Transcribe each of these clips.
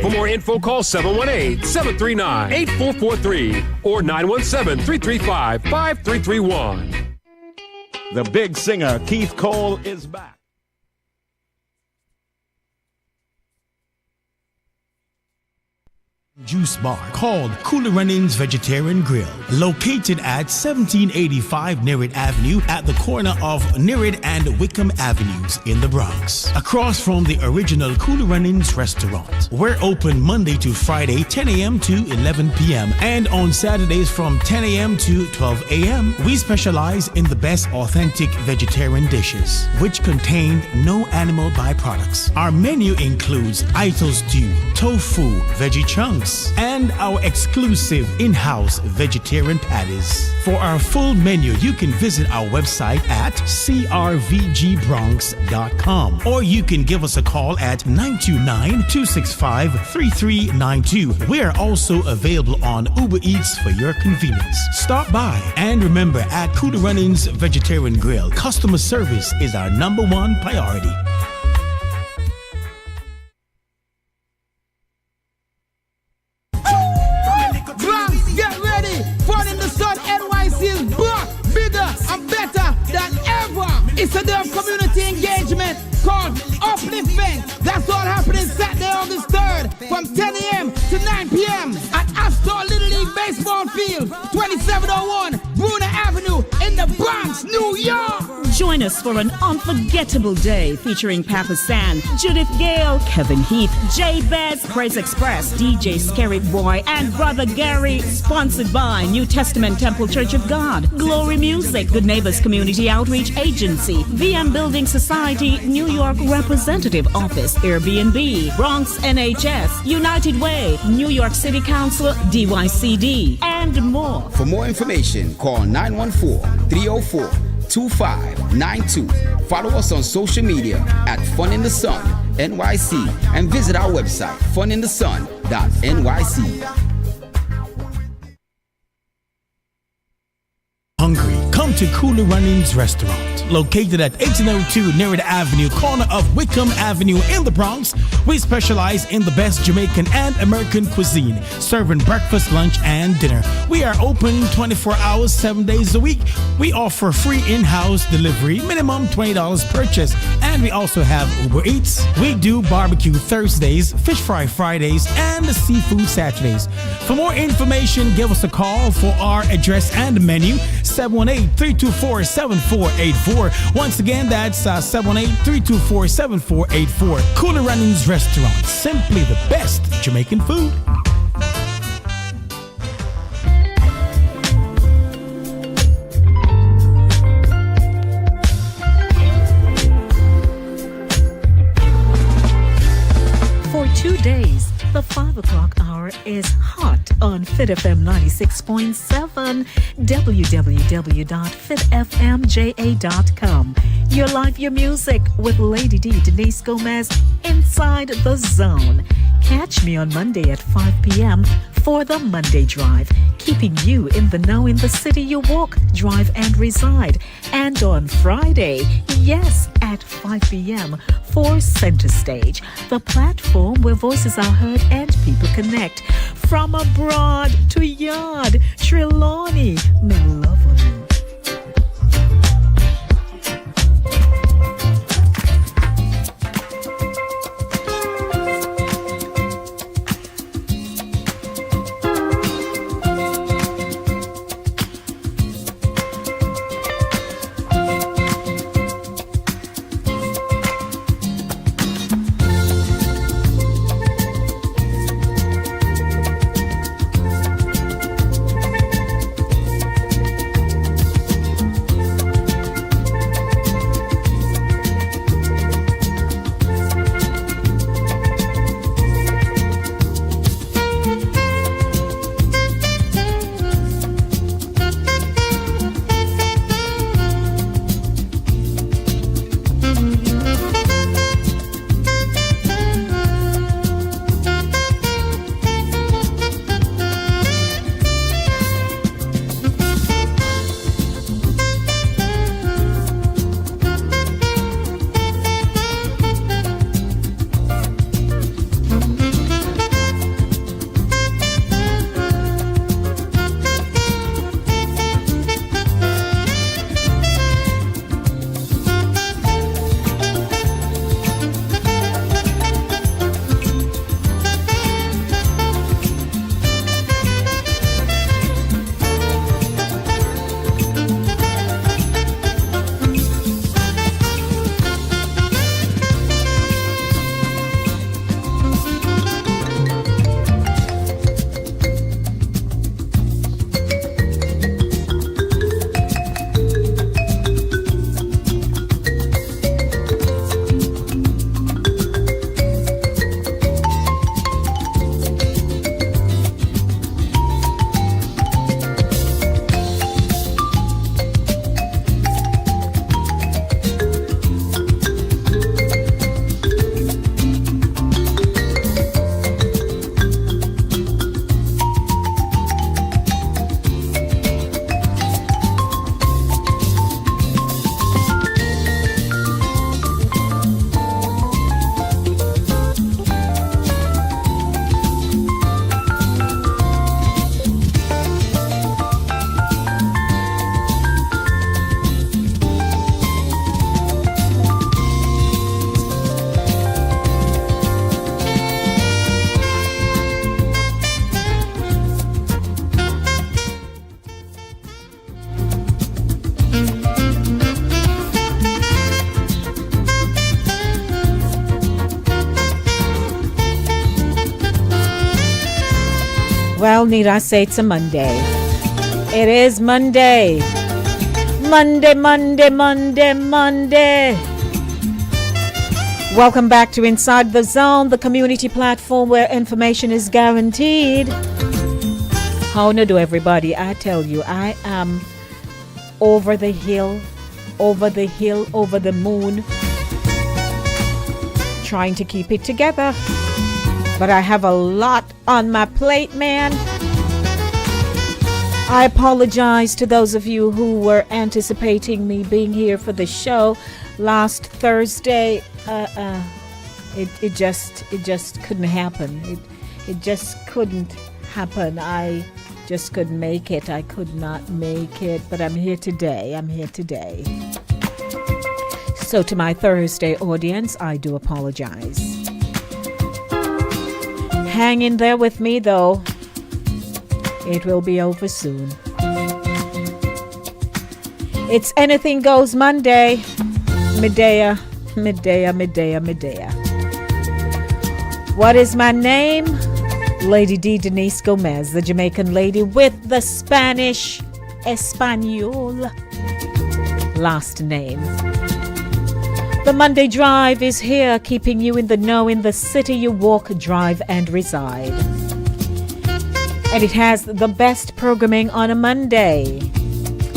For more info, call 718-739-8443 or 917-335-5331. The big singer Keith Cole is back. Juice bar called Cooler Runnings Vegetarian Grill, located at 1785 Nerid Avenue at the corner of Nerid and Wickham Avenues in the Bronx, across from the original Cooler Runnings restaurant. We're open Monday to Friday 10 a.m. to 11 p.m. and on Saturdays from 10 a.m. to 12 a.m. We specialize in the best authentic vegetarian dishes, which contain no animal byproducts. Our menu includes Ito stew, tofu, veggie chunks, and our exclusive in-house vegetarian patties. For our full menu, you can visit our website at crvgbronx.com or you can give us a call at 929-265-3392. We are also available on Uber Eats for your convenience. Stop by and remember, at Cooler Runnings Vegetarian Grill, customer service is our #1 priority. It's a damn community engagement called Uplifting. That's all happening Saturday, August 3rd from 10 a.m. to 9 p.m. at Astor Little League Baseball Field, 2701 Bruner Avenue in the Bronx, New York. Join us for an unforgettable day featuring Papa San, Judith Gale, Kevin Heath, Jay Bez, Praise Express, DJ Scary Boy, and Brother Gary. Sponsored by New Testament Temple Church of God, Glory Music, Good Neighbors Community Outreach Agency, VM Building Society, New York Representative Office, Airbnb, Bronx NHS, United Way, New York City Council, DYCD, and more. For more information, call 914-304-2592. Follow us on social media at Fun in the Sun NYC and visit our website funinthesun.nyc. Hungry? Come to Cooler Runnings Restaurant, located at 1802 Nerid Avenue, corner of Wickham Avenue in the Bronx. We specialize in the best Jamaican and American cuisine, serving breakfast, lunch, and dinner. We are open 24 hours, 7 days a week. We offer free in-house delivery, minimum $20 purchase, and we also have Uber Eats. We do barbecue Thursdays, fish fry Fridays, and seafood Saturdays. For more information, give us a call for our address and menu, 718-324-7484. Once again, that's 718-324-7484. Cooler Runnings Restaurant, simply the best Jamaican food. For 2 days, the 5 o'clock hour is hot on Fit FM 96.7, www.fitfmja.com. Your life, your music with Lady D, Denise Gomez, Inside the Zone. Catch me on Monday at 5 p.m. for the Monday Drive, keeping you in the know in the city you walk, drive, and reside. And on Friday, yes, at 5 p.m. for Center Stage, the platform where voices are heard and people connect. From abroad to yard, Trelawney, me love on you. Well, need I say it's a Monday? It is Monday. Monday, Monday, Monday, Monday. Welcome back to Inside the Zone, the community platform where information is guaranteed. How do everybody? I tell you, I am over the hill, over the moon, trying to keep it together. But I have a lot on my plate, man. I apologize to those of you who were anticipating me being here for the show last Thursday. It just couldn't happen. It just couldn't happen. I just couldn't make it. I could not make it. But I'm here today. So to my Thursday audience, I do apologize. Hang in there with me, though. It will be over soon. It's Anything Goes Monday. Medea. What is my name? Lady D. Denise Gomez, the Jamaican lady with the Spanish Espanol last name. The Monday Drive is here, keeping you in the know in the city you walk, drive, and reside. And it has the best programming on a Monday,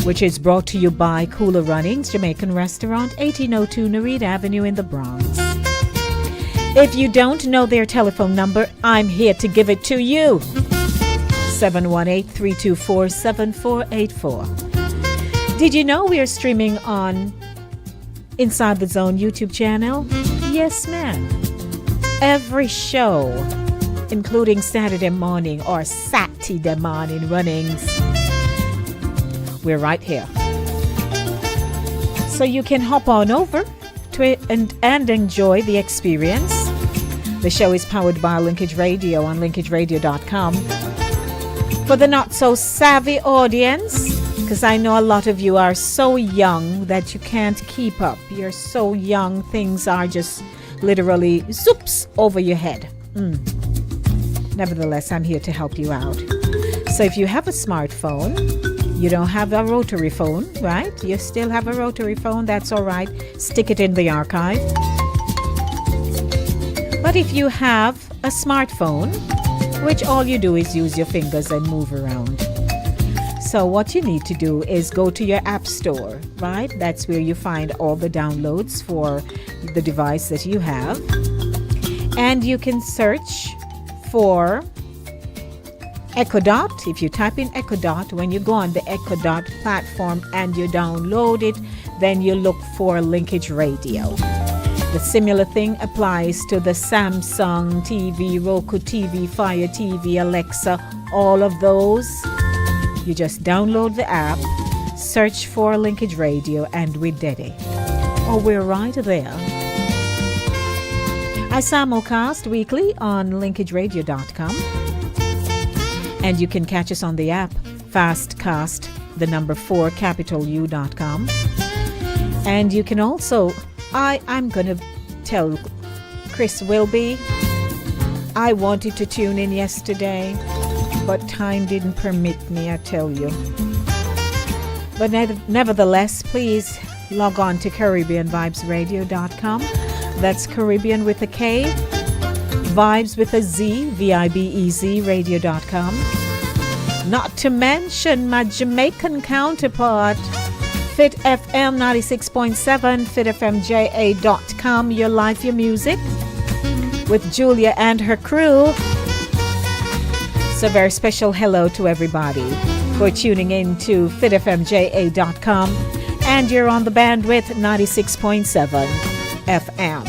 which is brought to you by Cooler Runnings Jamaican Restaurant, 1802 Nereid Avenue in the Bronx. If you don't know their telephone number, I'm here to give it to you. 718-324-7484. Did you know we are streaming on Inside the Zone YouTube channel? Yes, ma'am. Every show, including Saturday morning or Saturday morning runnings, we're right here. So you can hop on over to it and enjoy the experience. The show is powered by Linkage Radio on linkageradio.com. For the not so savvy audience, because I know a lot of you are so young that you can't keep up. You're so young, things are just literally zoops over your head. Nevertheless, I'm here to help you out. So if you have a smartphone, you don't have a rotary phone, right? You still have a rotary phone, that's all right. Stick it in the archive. But if you have a smartphone, which all you do is use your fingers and move around. So what you need to do is go to your app store, right? That's where you find all the downloads for the device that you have. And you can search for Echo Dot. If you type in Echo Dot, when you go on the Echo Dot platform and you download it, then you look for Linkage Radio. The similar thing applies to the Samsung TV, Roku TV, Fire TV, Alexa, all of those. You just download the app, search for Linkage Radio, and we're ready. Oh, we're right there. I simulcast weekly on linkageradio.com. And you can catch us on the app, Fastcast, the number 4, capital U.com. And you can also, I'm going to tell Chris Wilby, I wanted to tune in yesterday, but time didn't permit me, I tell you. But nevertheless, please log on to CaribbeanVibesRadio.com. That's Caribbean with a K, Vibes with a Z, VIBEZ Radio.com. Not to mention my Jamaican counterpart, Fit FM 96.7, FitFMJA.com, your life, your music, with Julia and her crew. So very special hello to everybody for tuning in to FitFMJA.com, and you're on the bandwidth 96.7 FM.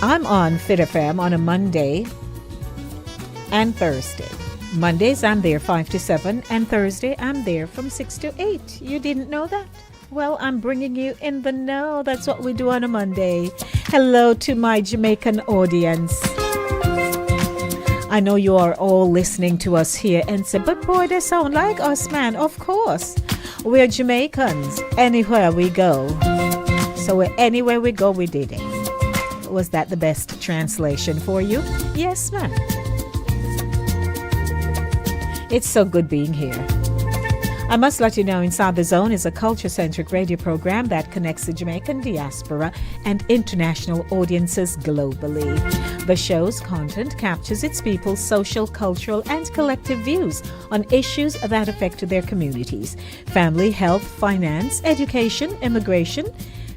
I'm on Fit FM on a Monday and Thursday. Mondays I'm there 5 to 7, and Thursday I'm there from 6 to 8. You didn't know that? Well, I'm bringing you in the know. That's what we do on a Monday. Hello to my Jamaican audience. I know you are all listening to us here and say, but boy, they sound like us, man. Of course. We're Jamaicans anywhere we go. So anywhere we go, we did it. Was that the best translation for you? Yes, ma'am. It's so good being here. I must let you know Inside the Zone is a culture-centric radio program that connects the Jamaican diaspora and international audiences globally. The show's content captures its people's social, cultural, and collective views on issues that affect their communities: family, health, finance, education, immigration,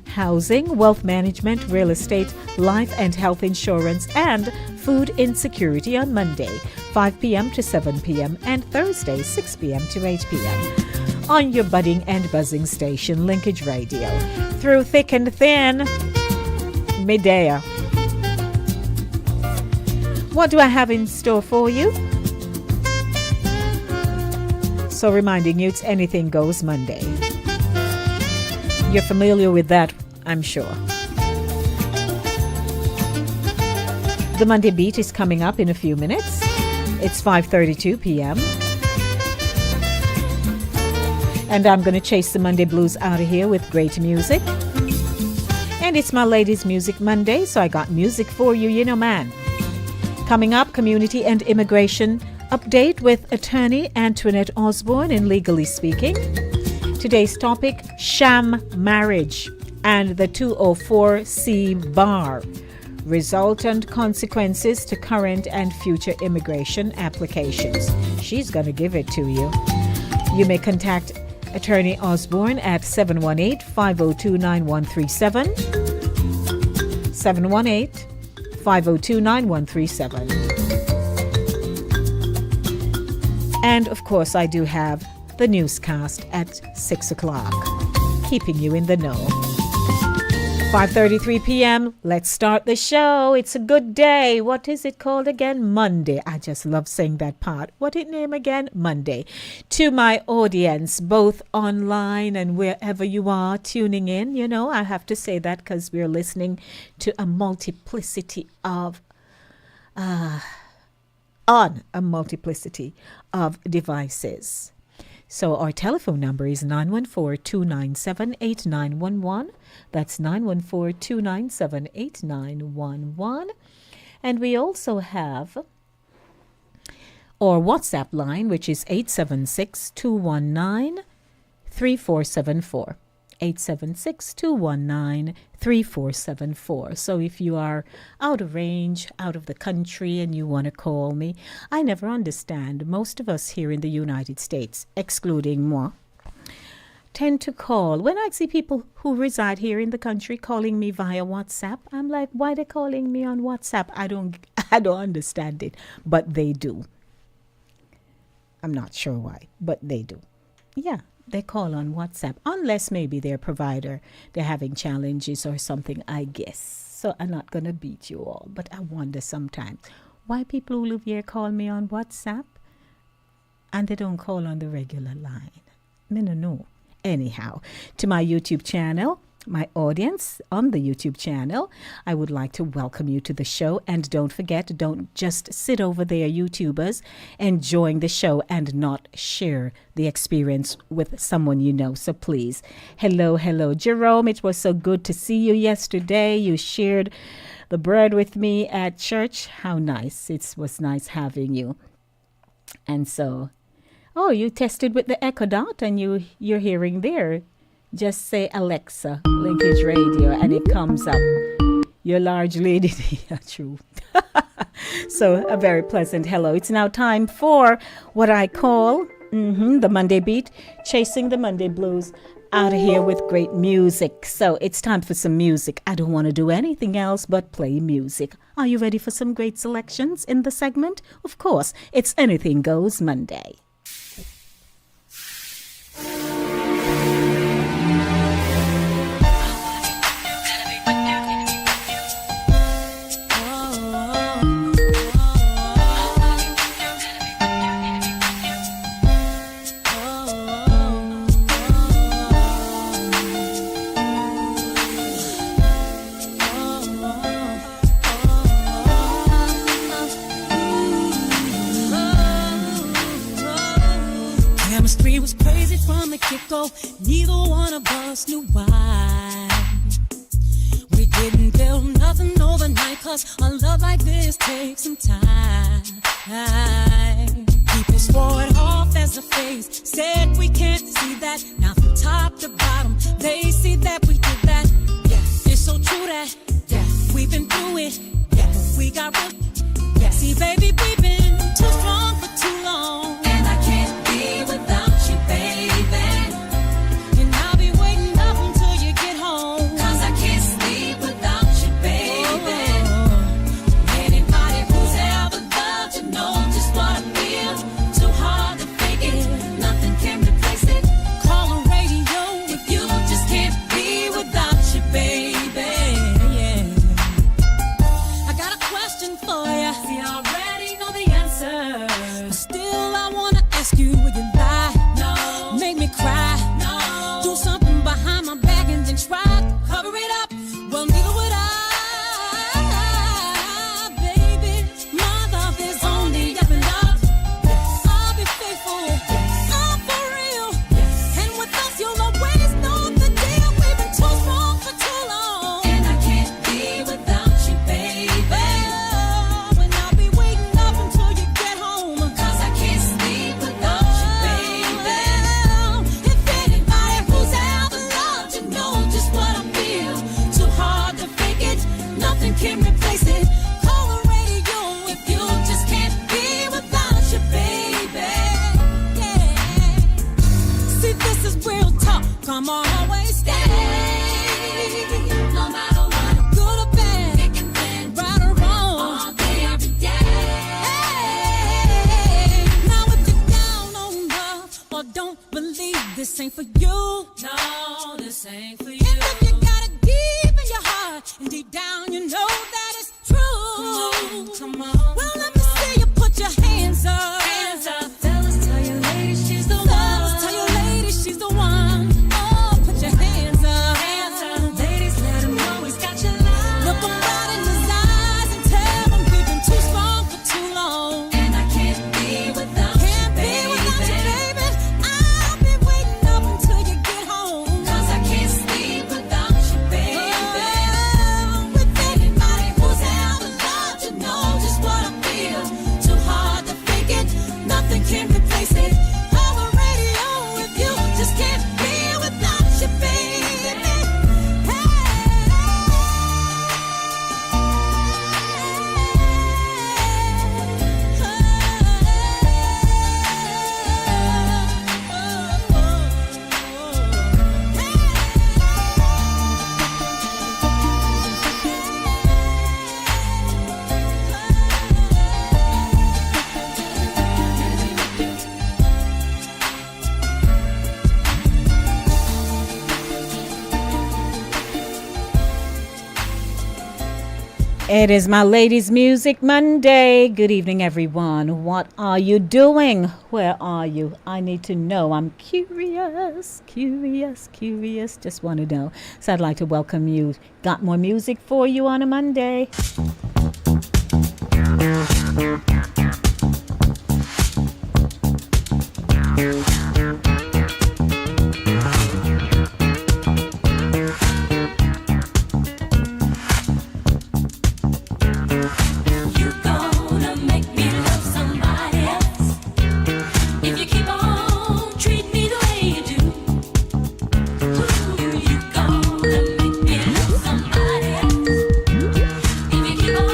housing, wealth management, real estate, life and health insurance, and food insecurity on Monday, 5 p.m. to 7 p.m. and Thursday, 6 p.m. to 8 p.m. on your budding and buzzing station, Linkage Radio. Through thick and thin, midday. What do I have in store for you? So reminding you, it's Anything Goes Monday. You're familiar with that, I'm sure. The Monday Beat is coming up in a few minutes. It's 5:32 p.m. And I'm going to chase the Monday blues out of here with great music. And it's my Ladies Music Monday, so I got music for you, you know, man. Coming up, community and immigration update with attorney Antoinette Osborne in Legally Speaking. Today's topic, sham marriage and the 204C bar. Resultant consequences to current and future immigration applications. She's going to give it to you. You may contact Attorney Osborne at 718-502-9137. 718-502-9137. And of course, I do have the newscast at 6 o'clock, keeping you in the know. 5:33 p.m. Let's start the show. It's a good day. What is it called again? Monday. I just love saying that part. What it name again? Monday. To my audience, both online and wherever you are tuning in, you know, I have to say that because we're listening to a multiplicity of devices. So our telephone number is 914-297-8911. That's 914-297-8911. And we also have our WhatsApp line, which is 876-219-3474. 876-219-3474. So if you are out of range, out of the country, and you want to call me, I never understand. Most of us here in the United States, excluding moi, tend to call. When I see people who reside here in the country calling me via WhatsApp, I'm like, why are they calling me on WhatsApp? I don't understand it, but they do. I'm not sure why, but they do. Yeah. They call on WhatsApp, unless maybe their provider, they're having challenges or something, I guess. So I'm not going to beat you all, but I wonder sometimes why people who live here call me on WhatsApp and they don't call on the regular line. I don't know. Anyhow, to my YouTube channel, my audience on the YouTube channel, I would like to welcome you to the show. And don't forget, don't just sit over there, YouTubers, enjoying the show and not share the experience with someone you know. So please, hello, Jerome. It was so good to see you yesterday. You shared the bread with me at church. How nice. It was nice having you. And so, you tested with the Echo Dot and you're hearing there. Just say Alexa, Linkage Radio, and it comes up. Your large lady. Yeah, true. So a very pleasant hello. It's now time for what I call the Monday Beat, chasing the Monday blues out of here with great music. So it's time for some music. I don't want to do anything else but play music. Are you ready for some great selections in the segment? Of course, it's Anything Goes Monday. Neither one of us knew why. We didn't build nothing overnight, 'cause a love like this takes some time. People swore it hard. has a face. Said we can't see that. Now from top to bottom, they see that we did that. Yeah, it's so true that we've been through it. Yeah, we got real. Yeah, see, baby, we've been too strong for too long, and I can't be without you, baby. And I'll be waiting up until you get home, 'cause I can't sleep without you, baby. Anybody who's ever loved you knows just what I feel. Too hard to fake it, nothing can replace it. Call the radio if you just can't be without you, baby. Yeah. I got a question for you. We already know the answer, but still I wanna ask you, would you lie? No. Make me cry? No. Do something behind my back and then try to cover it up? Well, neither would I, baby. My love is only up and up. I'll be faithful, I'm for real. And with us, you'll always know the deal. We've been too strong for too long, and I can't be without you, baby. And I'll be waiting up until you get home, 'cause I can't sleep without you, baby. If anybody who's ever loved you knows just what I feel. Too hard to fake it, nothing can replace it. Call the radio if you just can't be without you, baby. Yeah. See, this is real talk. Come on, always stay. No matter what, good or bad, thick and thin, right or wrong, all day, every day. Hey, now if you're down on love or don't believe this ain't for you, no, this ain't for you. And if you got it deep in your heart and deep down you know that it's true, come on. Well, let me see you put your hands up. Hands up. Fellas, tell your lady she's the one. Fellas, tell your lady she's the one. Oh, put your hands up. Hands up. Ladies, let him know he's got your love. Look him right in his eyes and tell him we've been too strong for too long, and I can't be without you, baby. I'll be waiting up until you get home, 'cause I can't sleep without you, baby. With anybody who's ever loved you knows just what I feel. Too hard to fake it, nothing can replace it. Call the radio if you just can't be without you, baby. It is my Ladies Music Monday. Good evening, everyone. What are you doing? Where are you? I need to know. I'm curious. Just want to know. So I'd like to welcome you. Got more music for you on a Monday. You gonna make me love somebody else if you keep on treating me the way you do. Ooh, you gonna make me love somebody else if you keep on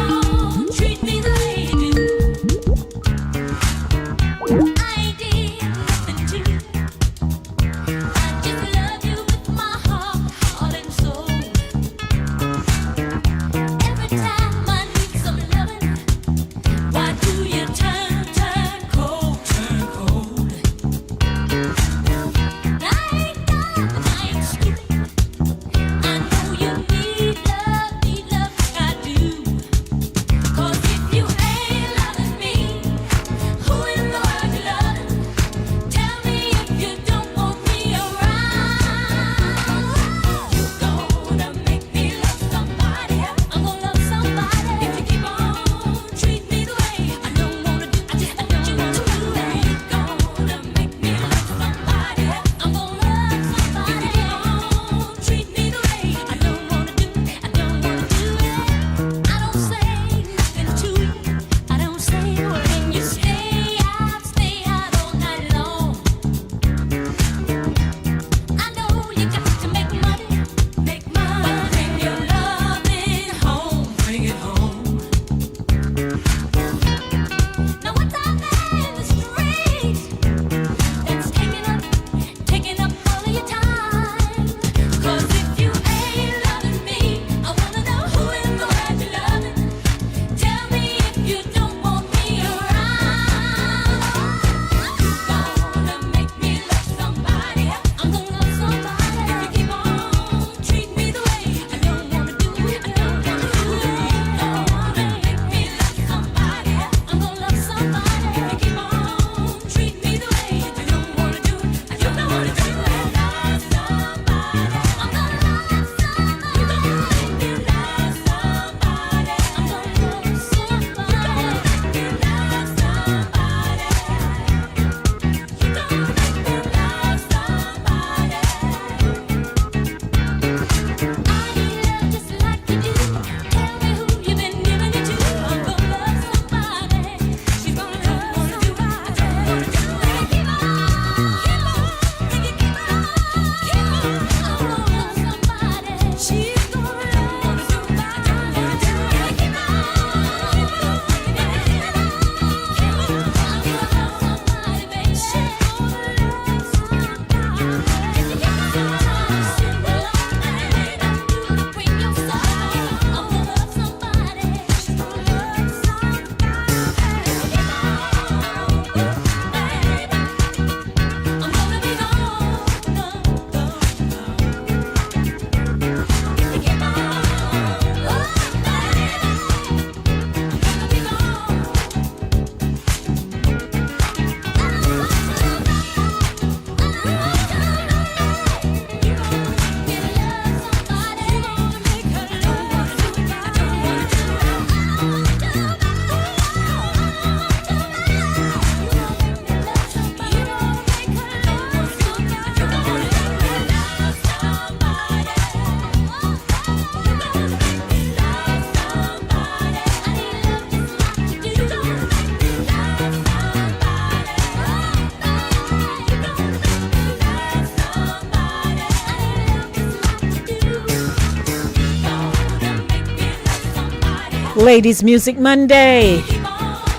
Ladies Music Monday.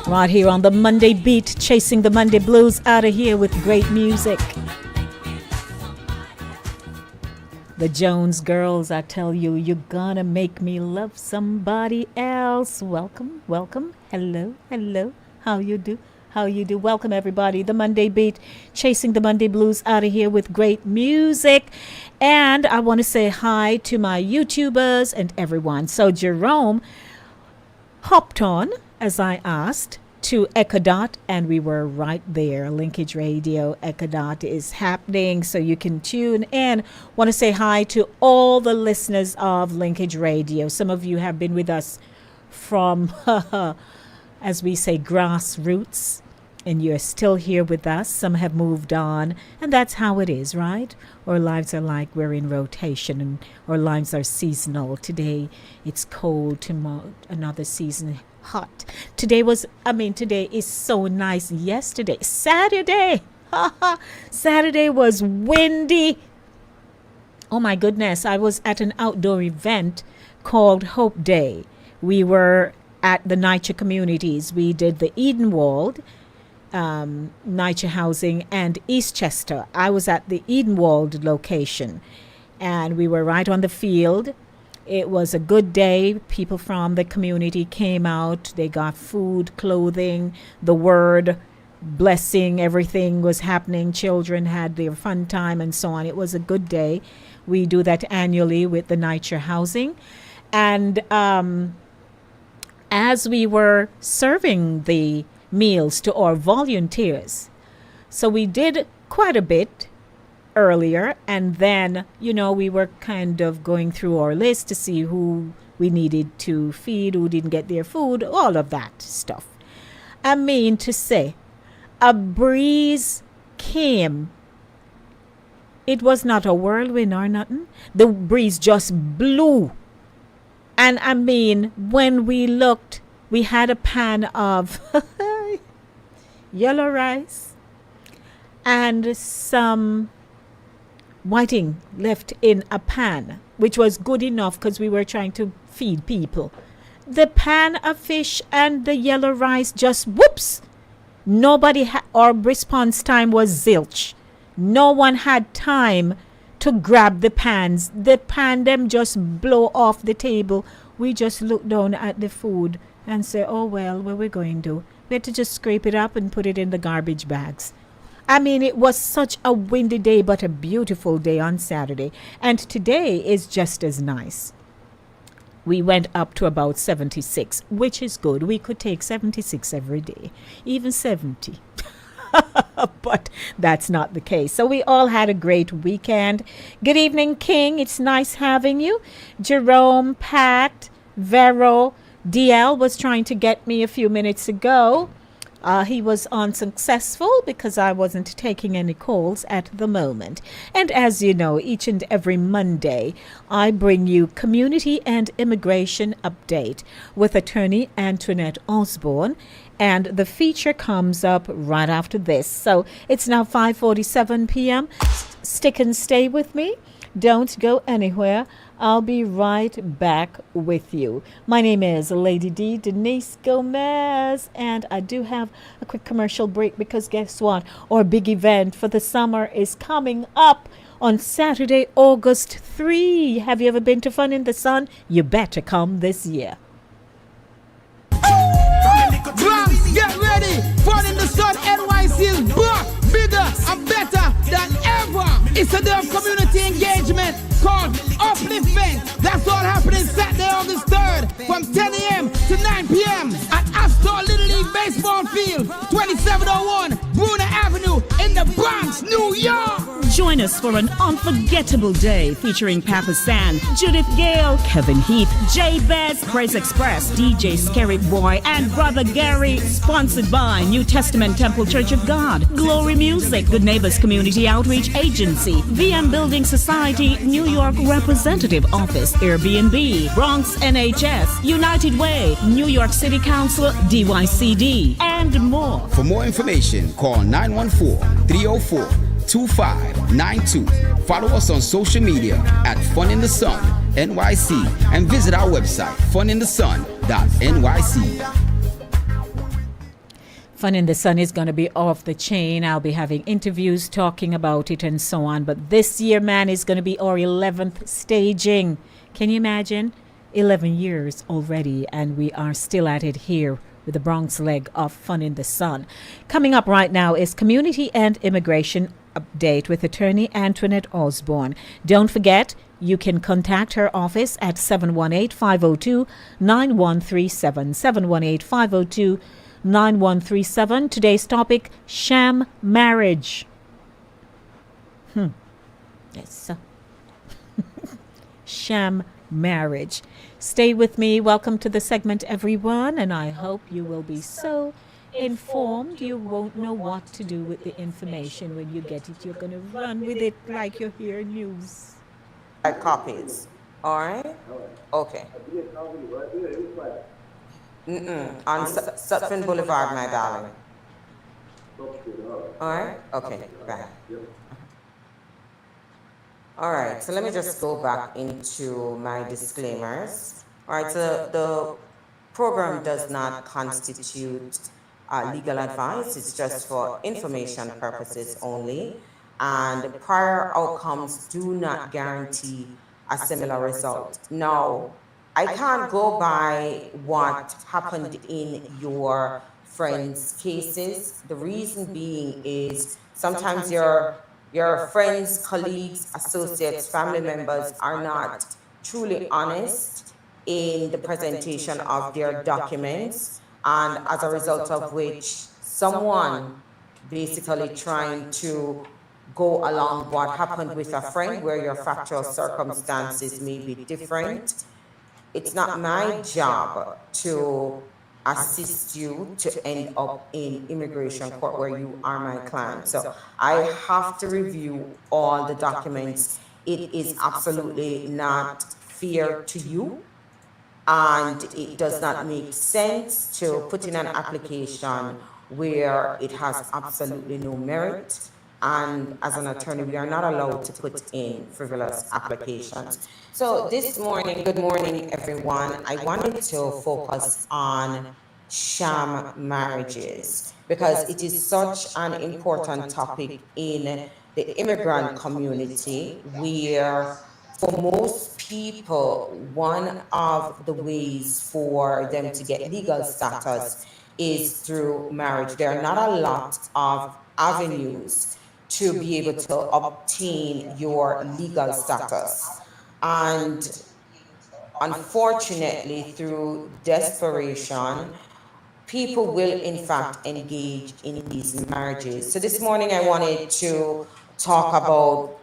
Right here on the Monday Beat, chasing the Monday blues out of here with great music. The Jones Girls, I tell you, you're gonna make me love somebody else. Welcome, welcome. Hello, hello. How you do? How you do? Welcome, everybody. The Monday Beat, chasing the Monday blues out of here with great music. And I want to say hi to my YouTubers and everyone. So Jerome hopped on, as I asked, to Ecodot, and we were right there. Linkage Radio, Ecodot is happening, so you can tune in. Want to say hi to all the listeners of Linkage Radio. Some of you have been with us from, as we say, grassroots, and you're still here with us. Some have moved on, and that's how it is, right? Our lives are like we're in rotation, and our lives are seasonal. Today it's cold, tomorrow another season hot. Today is so nice. Yesterday, Saturday was windy. Oh my goodness, I was at an outdoor event called Hope Day. We were at the NYCHA communities. We did the Edenwald, NYCHA Housing, and Eastchester. I was at the Edenwald location, and we were right on the field. It was a good day. People from the community came out. They got food, clothing, the word, blessing, everything was happening. Children had their fun time and so on. It was a good day. We do that annually with the NYCHA Housing. And as we were serving the meals to our volunteers, so we did quite a bit earlier, and then we were kind of going through our list to see who we needed to feed, who didn't get their food, all of that stuff. I mean to say, a breeze came. It was not a whirlwind or nothing. The breeze just blew, and I mean, when we looked, we had a pan of yellow rice and some whiting left in a pan, which was good enough because we were trying to feed people. The pan of fish and the yellow rice just whoops. Our response time was zilch. No one had time to grab the pans. The pan them just blow off the table. We just looked down at the food and say, oh well, what we're going to do? We had to just scrape it up and put it in the garbage bags. I mean, it was such a windy day, but a beautiful day on Saturday. And today is just as nice. We went up to about 76, which is good. We could take 76 every day, even 70. But that's not the case. So we all had a great weekend. Good evening, King. It's nice having you. Jerome, Pat, Vero, DL was trying to get me a few minutes ago. He was unsuccessful because I wasn't taking any calls at the moment. And as you know, each and every Monday, I bring you Community and Immigration Update with attorney Antoinette Osborne. And the feature comes up right after this. So it's now 5:47 p.m. Stick and stay with me. Don't go anywhere. I'll be right back with you. My name is Lady D, Denise Gomez, and I do have a quick commercial break because guess what? Our big event for the summer is coming up on Saturday, August 3. Have you ever been to Fun in the Sun? You better come this year. Bronx, get ready. Fun in the Sun NYC is back, bigger and better than ever. It's a day of community engagement called Upliftment. That's all happening Saturday, August 3rd from 10 a.m. to 9 p.m. at Astor Little League Baseball Field, 2701 Bruner Avenue in the Bronx, New York. Join us for an unforgettable day featuring Papa San, Judith Gale, Kevin Heath, Jay Bez, Praise Express, DJ Scary Boy, and Brother Gary. Sponsored by New Testament Temple Church of God, Glory Music, Good Neighbors Community Outreach Agency, VM Building Society, New York Representative Office, Airbnb, Bronx NHS, United Way, New York City Council, DYCD, and more. For more information, call 914-304-2592. Follow us on social media at Fun in the Sun NYC, and visit our website, funinthesun.nyc. Fun in the Sun is going to be off the chain. I'll be having interviews talking about it and so on. But this year, man, is going to be our 11th staging. Can you imagine? 11 years already, and we are still at it here with the Bronx leg of Fun in the Sun. Coming up right now is Community and Immigration Update with attorney Antoinette Osborne. Don't forget, you can contact her office at 718-502-9137. 718-502-9137. Today's topic, sham marriage. Yes. Sham marriage. Stay with me. Welcome to the segment, everyone, and I hope you will be so informed you won't know what to do with the information. When you get it, you're going to run with it like you hear news. Copies. All right? Okay. On Sutphin Boulevard, my darling. All right? Okay, bye. All right, so let me just go back into my disclaimers. All right, so the program does not constitute legal advice. It's just for information purposes only. And prior outcomes do not guarantee a similar result. Now, I can't go by what happened in your friends' cases. The reason being is sometimes your friends, colleagues, associates, family members are not truly honest in the presentation of their documents, and as a result of which someone basically trying to go along what happened with a friend where your factual circumstances may be different. It's not my job to assist you to end up in immigration court where you are my client. So I have to review all the documents. It is absolutely not fair to you, and it does not make sense to put in an application where it has absolutely no merit. And as an attorney, we are not allowed to put in frivolous applications. So this morning, good morning, everyone. I wanted to focus on sham marriages because it is such an important topic in the immigrant community, where for most people, one of the ways for them to get legal status is through marriage. There are not a lot of avenues to be able to obtain your legal status. And unfortunately, through desperation, people will in fact engage in these marriages. So this morning I wanted to talk about,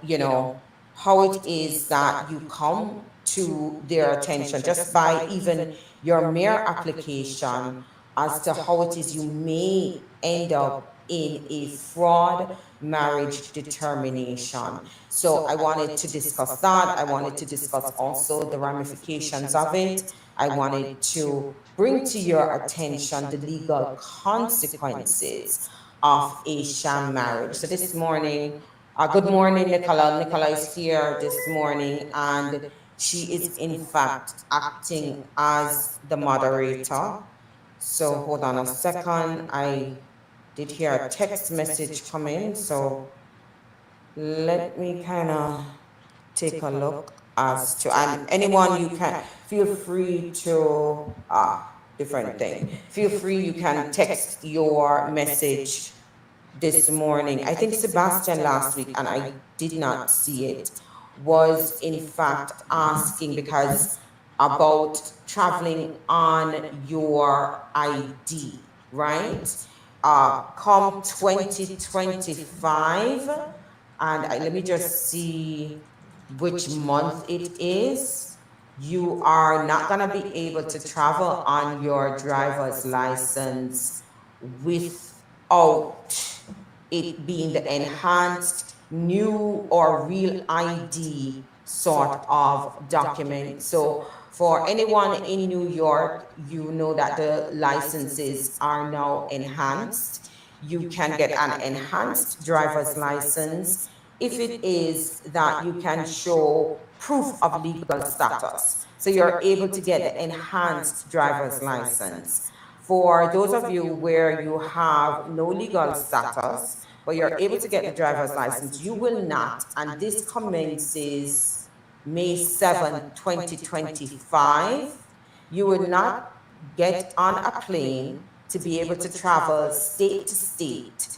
how it is that you come to their attention just by even your mere application as to how it is you may end up in a fraud marriage determination. So I wanted to discuss that. I wanted to discuss also the ramifications of it. I wanted to bring to your attention the legal consequences of a sham marriage. So this morning, good morning, Nicola. Nicola is here this morning, and she is in fact acting as the moderator. So hold on a second. I did hear a text message come in, so let me kind of take a look as to, and anyone you can feel free to different thing. Feel free, you can text your message this morning. I think Sebastian last week, and I did not see it, was in fact asking because about traveling on your ID, right? Come 2025, and let me just see which month it is. You are not going to be able to travel on your driver's license without it being the enhanced new or real ID sort of document. So for anyone in New York, you know that the licenses are now enhanced. You can get an enhanced driver's license if it is that you can show proof of legal status. So you're able to get the enhanced driver's license. For those of you where you have no legal status, but you're able to get the driver's license, you will not, and this commences May 7, 2025, you will not get on a plane to be able to travel state to state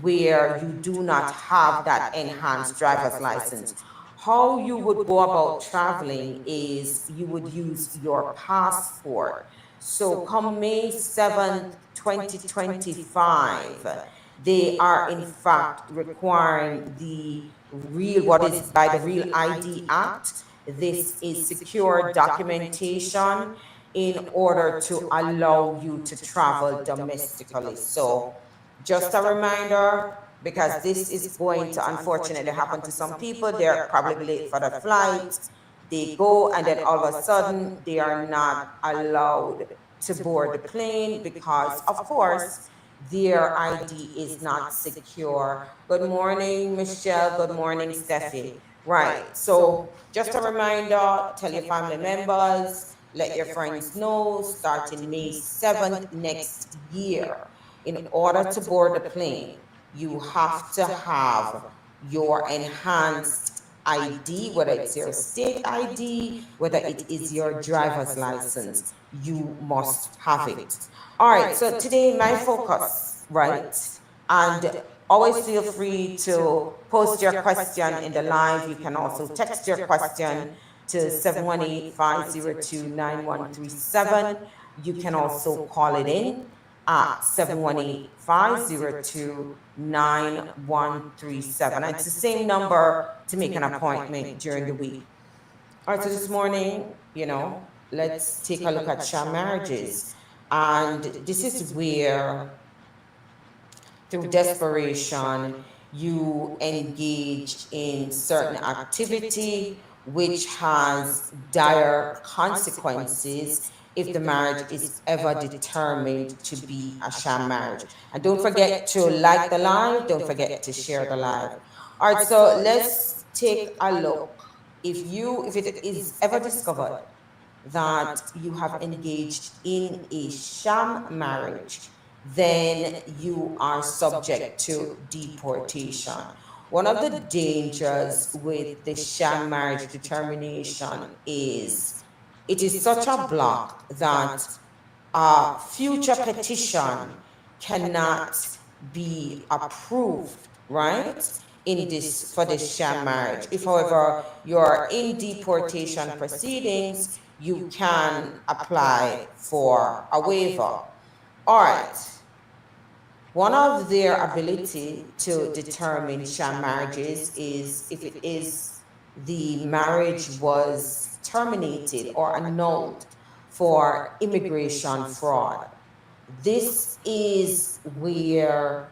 where you do not have that enhanced driver's license. How you would go about traveling is you would use your passport. So come May 7th, 2025, they are in fact requiring the real, what is by the Real ID Act. This is secure documentation in order to allow you to travel domestically. So just a reminder, because this is going to unfortunately happen to some people. They're probably late for the flight. They go and then all of a sudden they are not allowed to board the plane because, of course, their ID is not secure. Good morning, Michelle. Good morning, Steffi. Right. So just a reminder, tell your family members, let your friends know, starting May 7th next year. In order to board the plane, you have to have your enhanced ID, whether it's your state ID, whether it is your driver's license, you must have it. All right, so today my focus, right? And always feel free to post your question in the live. You can also text your question to 718-502-9137. You can also call it in at 718-502-9137. It's the same number to make an appointment during the week. All right, so this morning, let's take a look at sham marriages. And this is where, through desperation, you engage in certain activity which has dire consequences if the marriage is ever determined to be a sham marriage. And don't forget to like the live, don't forget to share the live. All right, so let's take a look. If it is ever discovered that you have engaged in a sham marriage, then you are subject to deportation. One of the dangers with the sham marriage determination is it is such a block that a future petition cannot be approved, right, for this sham marriage. If, however, you're in deportation proceedings, you can apply for a waiver. All right. One of their ability to determine sham marriages is if it is the marriage was terminated or annulled for immigration fraud. This is where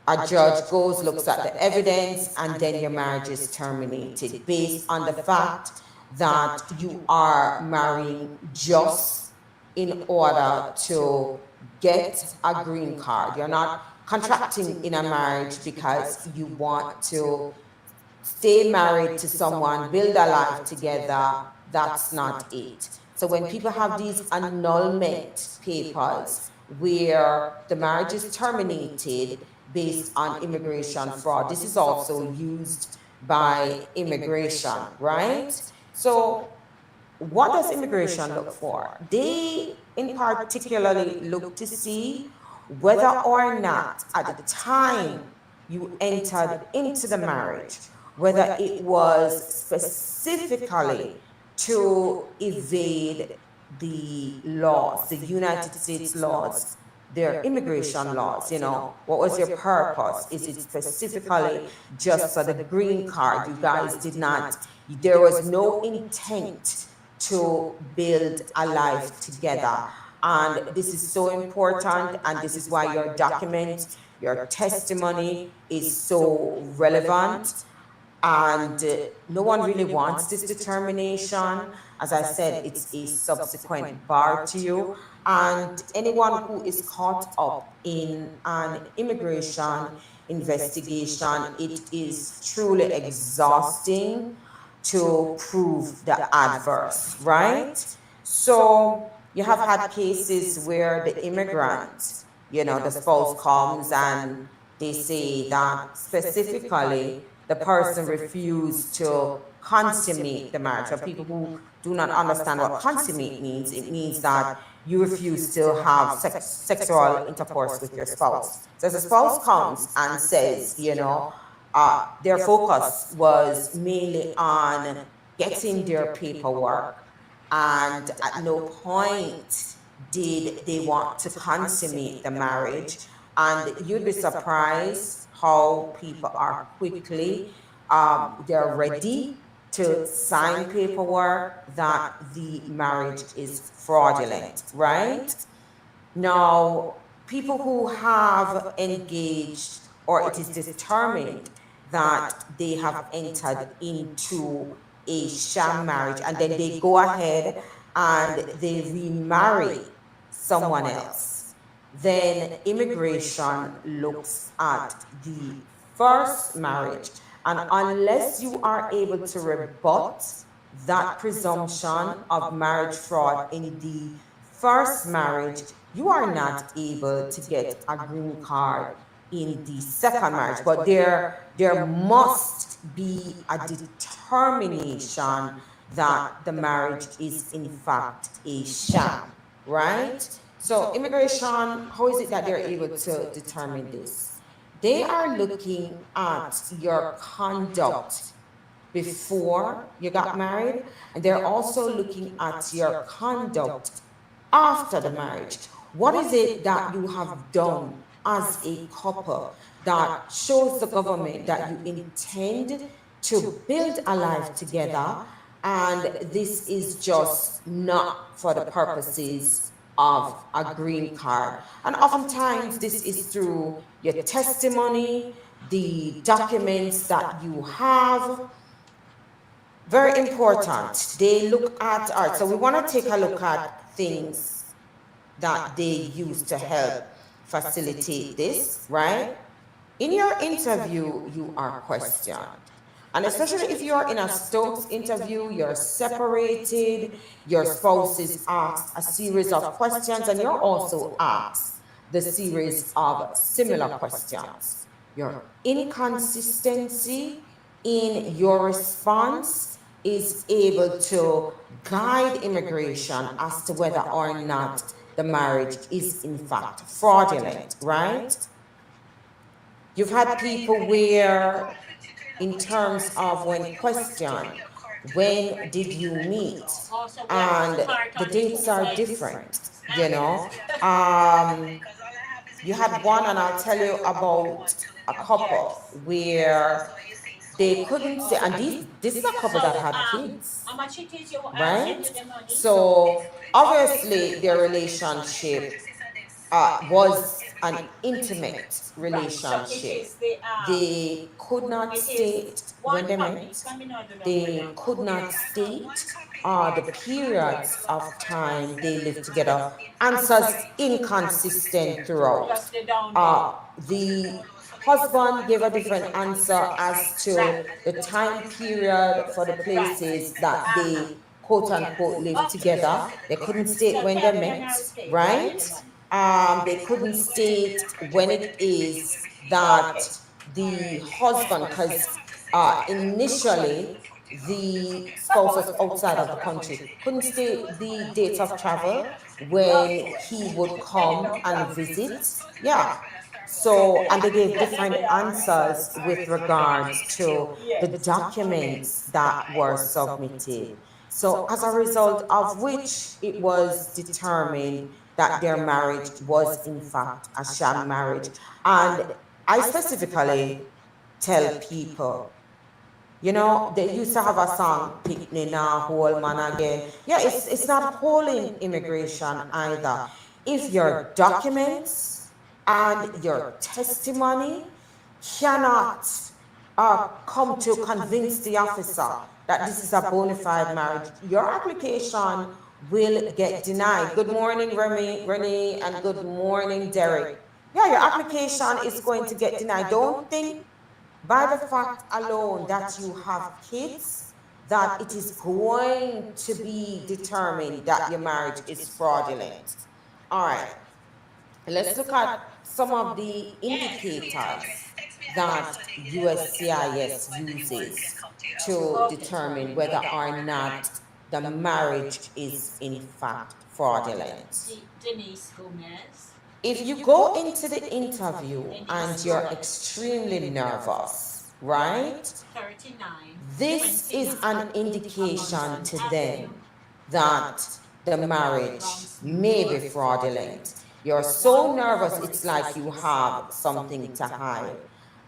a judge goes, looks at the evidence, and then your marriage is terminated based on the fact that you are marrying just in order to get a green card. You're not contracting in a marriage because you want to stay married to someone, build a life together. That's not it. So when people have these annulment papers where the marriage is terminated based on immigration fraud, this is also used by immigration, right? So what does immigration look for? They in particularly look to see whether or not at the time you entered into the marriage, whether it was specifically to evade the laws, the United States laws, their immigration laws. What was your purpose? Is it specifically just for the green card? You guys did not, there was no intent to build a life together. And this is so important, and this is why your document, your testimony is so relevant. And no one really wants this determination. As I said, it's a subsequent bar to you. And anyone who is caught up in an immigration investigation, it is truly exhausting to prove the adverse, right? So you have had cases where the immigrant, the spouse comes and they say that specifically the person refused to consummate the marriage. For people who do not understand what consummate means, it means that you refuse to have sexual intercourse with your spouse. So if the spouse comes and says, their focus was mainly on getting their paperwork, and at no point did they want to consummate the marriage. And you'd be surprised how people are quickly, they're ready to sign paperwork that the marriage is fraudulent, right? Now, people who have engaged, or it is determined that they have entered into a sham marriage, and then they go ahead and they remarry someone else, then immigration looks at the first marriage, and unless you are able to rebut that presumption of marriage fraud in the first marriage, you are not able to get a green card in the second marriage. But there must be a determination that the marriage is in fact a sham, right? So immigration, how is it that they're able to determine this? They are looking at your conduct before you got married, and they're also looking at your conduct after the marriage. What is it that you have done as a couple that shows the government that you intend to build a life together, and this is just not for the purposes of a green card? And oftentimes this is through your testimony, the documents that you have. Very important. They look at art. So we want to take a look at things that they use to help facilitate this, right? In your interview, you are questioned. And especially if you're in a Stokes interview, you're separated, your spouse is asked a series of questions, and you're also asked the series of similar questions. Your inconsistency in your response is able to guide immigration as to whether or not the marriage is in fact fraudulent, right? You've had people where, in terms of when questioned, when did you meet? And the dates are different, You had one, and I'll tell you about a couple where they couldn't say, and this is a couple that had kids, right? So obviously their relationship was an intimate relationship. They could not state when they met. They could not state the periods of time they lived together. Answers inconsistent throughout. The husband gave a different answer as to the time period for the places that they quote unquote lived together. They couldn't state when they met, right? They couldn't state when it is that the husband, because initially the spouse was outside of the country, couldn't state the date of travel when he would come and visit. Yeah. So, and they gave different answers with regards to the documents that were submitted. So as a result of which it was determined that their marriage was in fact a sham marriage. And I specifically tell people, they used to have a song, "Pick me now, whole man again." Yeah, it's not holding immigration either. If your documents and your testimony cannot come to convince the officer that this is a bona fide marriage, your application will get denied. Good morning, Renee, and good morning, Derek. Yeah, your application is going to get denied. Don't think by the fact alone that you have kids that it is going to be determined that your marriage is fraudulent. All right, let's look at some of the indicators that USCIS uses to determine whether or not the marriage is in fact fraudulent. Denise Gomez. If you go into the interview and you're extremely nervous, right? 39. This is an indication to them that the marriage may be fraudulent. You're so nervous, it's like you have something to hide.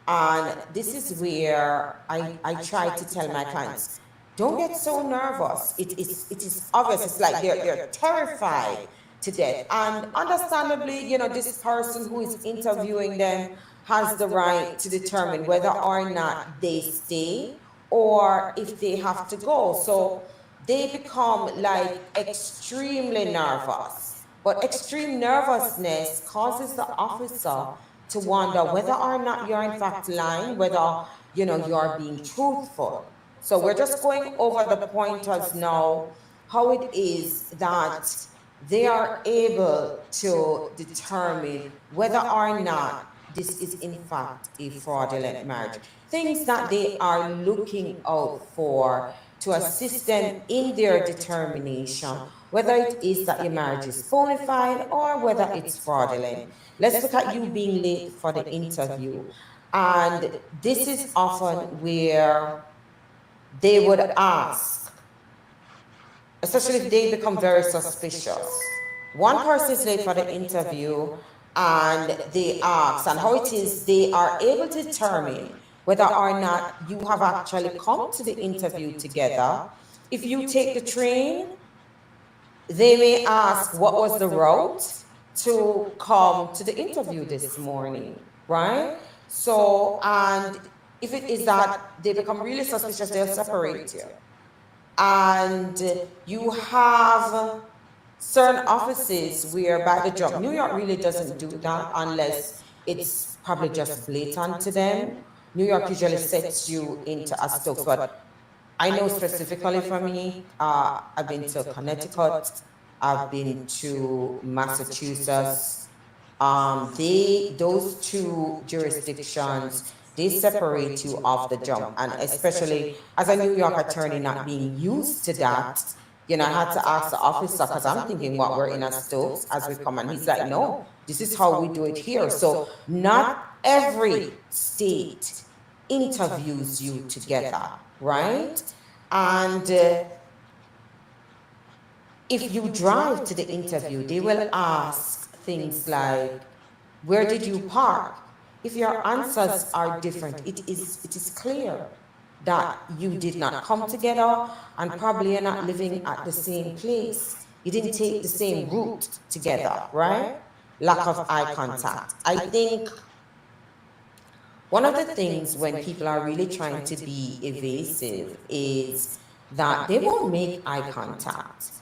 And this is where I try to tell my clients, don't get so nervous. It is obvious. It's like they're terrified to death. And understandably, you know, this person who is interviewing them has the right to determine whether or not they stay or if they have to go. So they become like extremely nervous. But extreme nervousness causes the officer to wonder whether or not you're in fact lying, whether, you know, you're being truthful. So we're just going over the pointers now, how it is that they are able to determine whether or not this is in fact a fraudulent marriage. Things that they are looking out for to assist them in their determination, whether it is that your marriage is bona fide or whether it's fraudulent. Let's look at you being late for the interview. And this is often where they would ask, especially if they become very suspicious. One person is late for the interview and they ask, and how it is they are able to determine whether or not you have actually come to the interview together. If you take the train, they may ask, what was the route to come to the interview this morning, right? So, and if it is that they become really suspicious, they'll separate you. And you have certain offices where by the jump, New York really doesn't do that unless it's probably just blatant to them. New York usually sets you into a Stokes, but I know specifically for me, I've been to Connecticut, I've been to Massachusetts. Those two jurisdictions, they separate you off the jump. And especially as a New York attorney not being used to that, you know, I had to ask the officer, because I'm thinking, what, we're in a Stokes as we come, and he's like, no, this is how we do it here. So not every state interviews you together, right? And if you drive to the interview, they will ask things like, where did you park? If your answers are different, it is clear that you did not come together and probably you're not living at the same place. You didn't take the same route together, right? Lack of eye contact. I think one of the things when people are really trying to be evasive is that they won't make eye contact.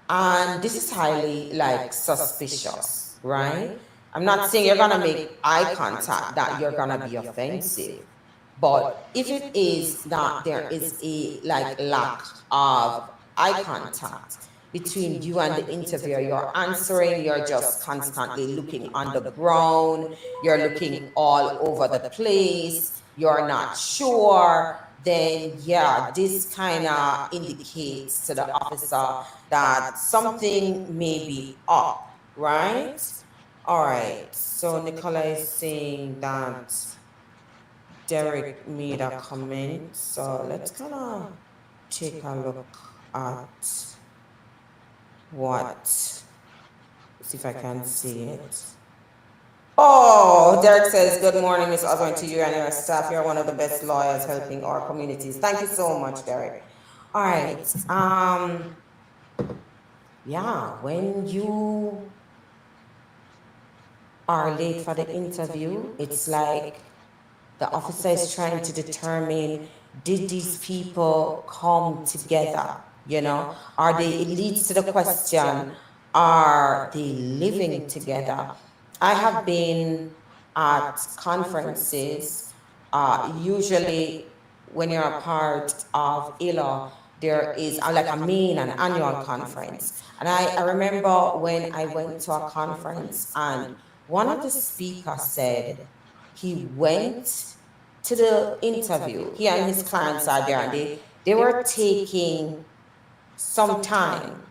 And this is highly like suspicious, right? I'm not saying you're gonna make eye contact that you're gonna be offensive. But if it is that there is a like lack of eye contact between you and the interviewer, you're answering, you're just constantly looking on the ground, you're looking all over the place, you're not sure, then yeah, this kind of indicates to the officer that something may be up, right? All right, so Nicola is saying that Derek made a comment, so let's kind of take a look at what, see if I can see it. Oh, Derek says, good morning, Ms. Osborne, to you and your staff. You're one of the best lawyers helping our communities. Thank you so much, Derek. All right, yeah, when you are late for the interview, it's like the officer is trying to determine, did these people come together, you know, are they, it leads to the question, are they living together? I have been at conferences, usually when you're a part of ILO, there is like a main and annual conference. And I remember when I went to a conference and one of the speakers said he went to the interview, he and his clients are there, and they were taking some time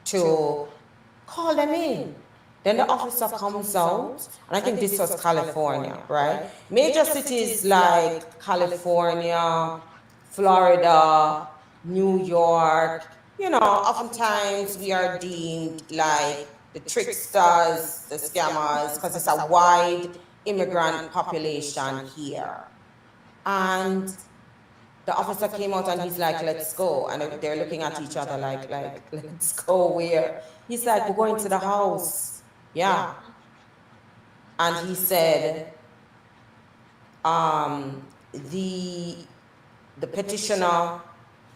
to call them in. Then the officer comes out, and I think this was California, right? Major cities like California, Florida, New York, you know, oftentimes we are deemed like the tricksters, the scammers, because it's a wide immigrant population here. And the officer came out and he's like, let's go. And they're looking at each other like, let's go where? He's like, we're going to the house. Yeah. And he said, the petitioner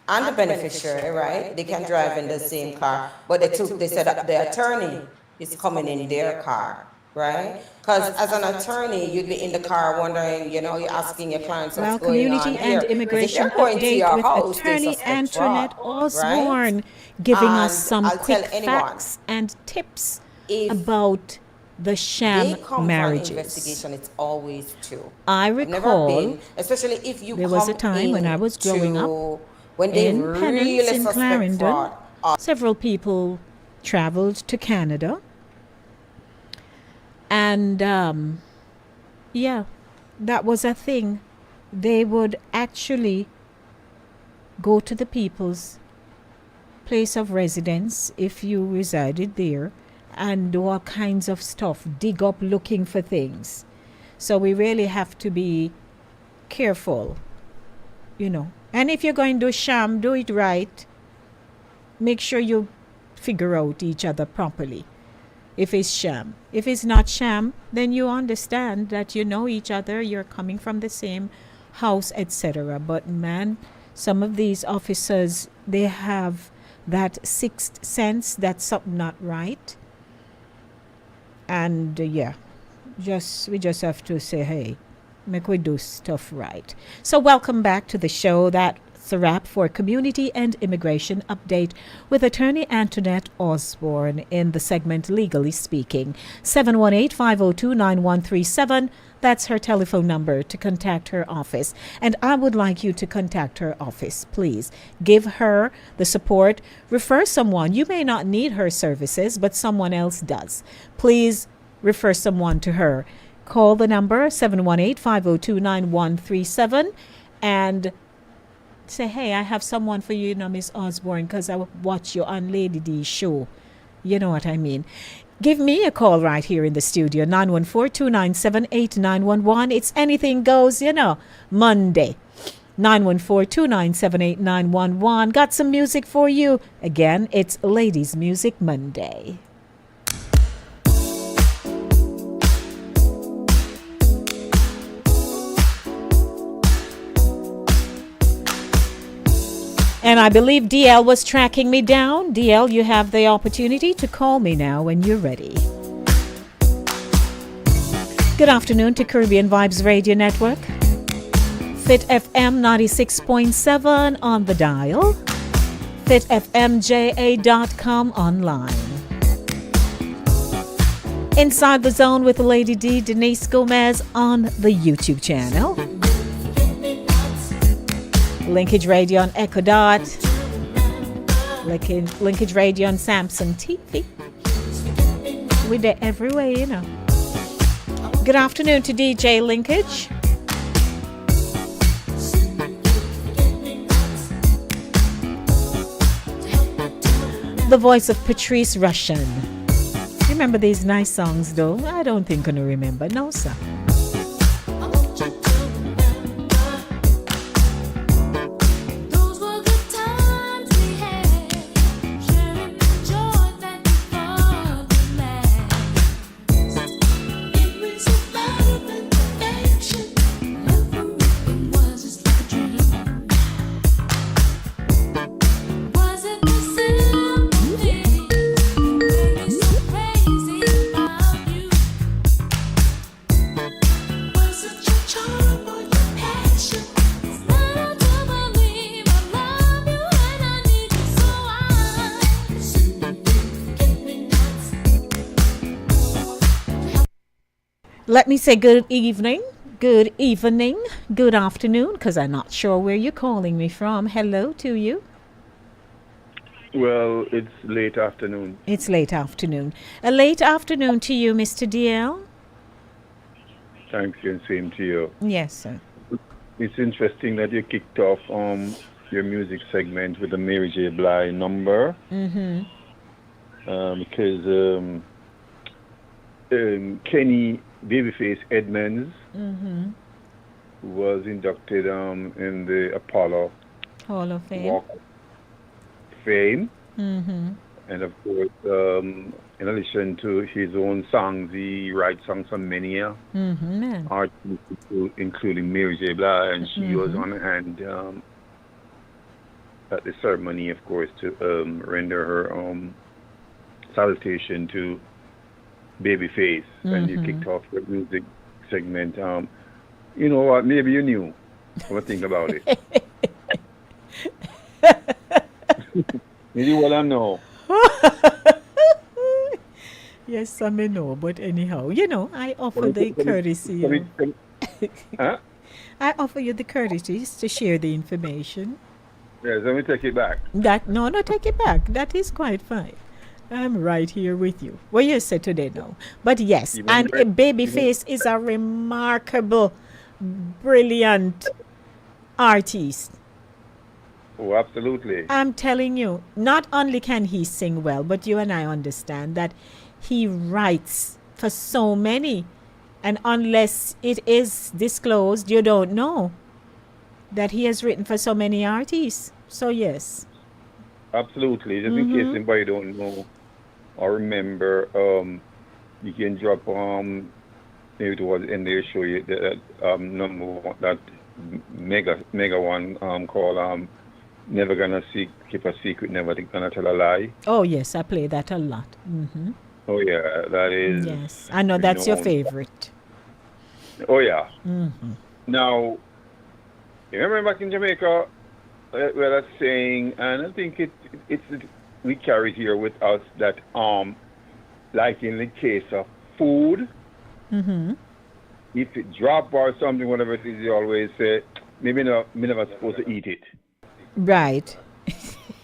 and the beneficiary, right? They can drive in the same car, but they said that the attorney is coming in their car, right? Because as an attorney, you'd be in the car wondering, you know, you're asking your clients what's going on Community here. and Immigration Going to Update your with house, they Attorney suspect Antoinette fraud, Osborne, right? giving And us some I'll quick tell anyone, facts and tips if about the they sham come marriages. for an investigation, it's always true. I I've never recall been, especially if you there come was a time when I was growing up when they in really Penance in suspect Clarendon. fraud. Several people traveled to Canada. And yeah, that was a thing. They would actually go to the people's place of residence if you resided there and do all kinds of stuff, dig up looking for things. So we really have to be careful, you know. And if you're going to do sham, do it right. Make sure you figure out each other properly. If it's sham. If it's not sham, then you understand that you know each other, you're coming from the same house, etc. But man, some of these officers, they have that sixth sense that something not right. And yeah, we just have to say, hey, make we do stuff right. So welcome back to the show. That's a wrap for Community and Immigration Update with Attorney Antoinette Osborne in the segment Legally Speaking. 718-502-9137. That's her telephone number to contact her office. And I would like you to contact her office, please. Give her the support. Refer someone. You may not need her services, but someone else does. Please refer someone to her. Call the number 718-502-9137 and say, hey, I have someone for you, Miss Osborne, because I watch you on Lady D's show. You know what I mean. Give me a call right here in the studio, 914-297-8911. It's anything goes, Monday. 914-297-8911. Got some music for you. Again, it's Ladies Music Monday. And I believe DL was tracking me down. DL, you have the opportunity to call me now when you're ready. Good afternoon to Caribbean Vibes Radio Network. Fit FM 96.7 on the dial. FitFMJA.com online. Inside the Zone with Lady D, Denise Gomez on the YouTube channel. Linkage Radio on Echo Dot. Linkage Radio on Samsung TV. We're there everywhere, Good afternoon to DJ Linkage. The voice of Patrice Rushen. Remember these nice songs, though? I don't think I'm going to remember. No, sir. Let me say good evening, good afternoon, because I'm not sure where you're calling me from. Hello to you. Well, it's late afternoon. It's late afternoon. A late afternoon to you, Mr. DL. Thanks, and same to you. Yes, sir. It's interesting that you kicked off your music segment with the Mary J. Blige number. Mm-hmm. Because Kenny Babyface Edmonds Mm-hmm. was inducted in the Apollo Hall of Fame. Walk of Fame. Mm-hmm. And of course, in addition to his own songs, he writes songs for many Mm-hmm. artists, including Mary J. Blige, and she was on hand at the ceremony, of course, to render her salutation to Babyface. And you kicked off the music segment. You know what? Maybe you knew. What think about it? Maybe what I know. Yes, I may know, but anyhow, I offer the courtesy. Huh? I offer you the courtesy to share the information. Yes, let me take it back. No, take it back. That is quite fine. I'm right here with you. Well, you said today, no. But yes, and Babyface is a remarkable, brilliant artist. Oh, absolutely. I'm telling you, not only can he sing well, but you and I understand that he writes for so many. And unless it is disclosed, you don't know that he has written for so many artists. So, yes. Absolutely. Just in case anybody don't know or remember, you can drop maybe towards the end of the show that number one, that mega one called Never Gonna Keep a Secret, Never Gonna Tell a Lie. Oh yes, I play that a lot. Mm-hmm. Oh yeah, that is. Yes, I know that's your favorite. Oh yeah. Mm-hmm. Now, you remember back in Jamaica, where that's saying, and I think we carry here with us that like in the case of food, if it drop or something, whatever it is, you always say, maybe me never supposed to eat it. Right.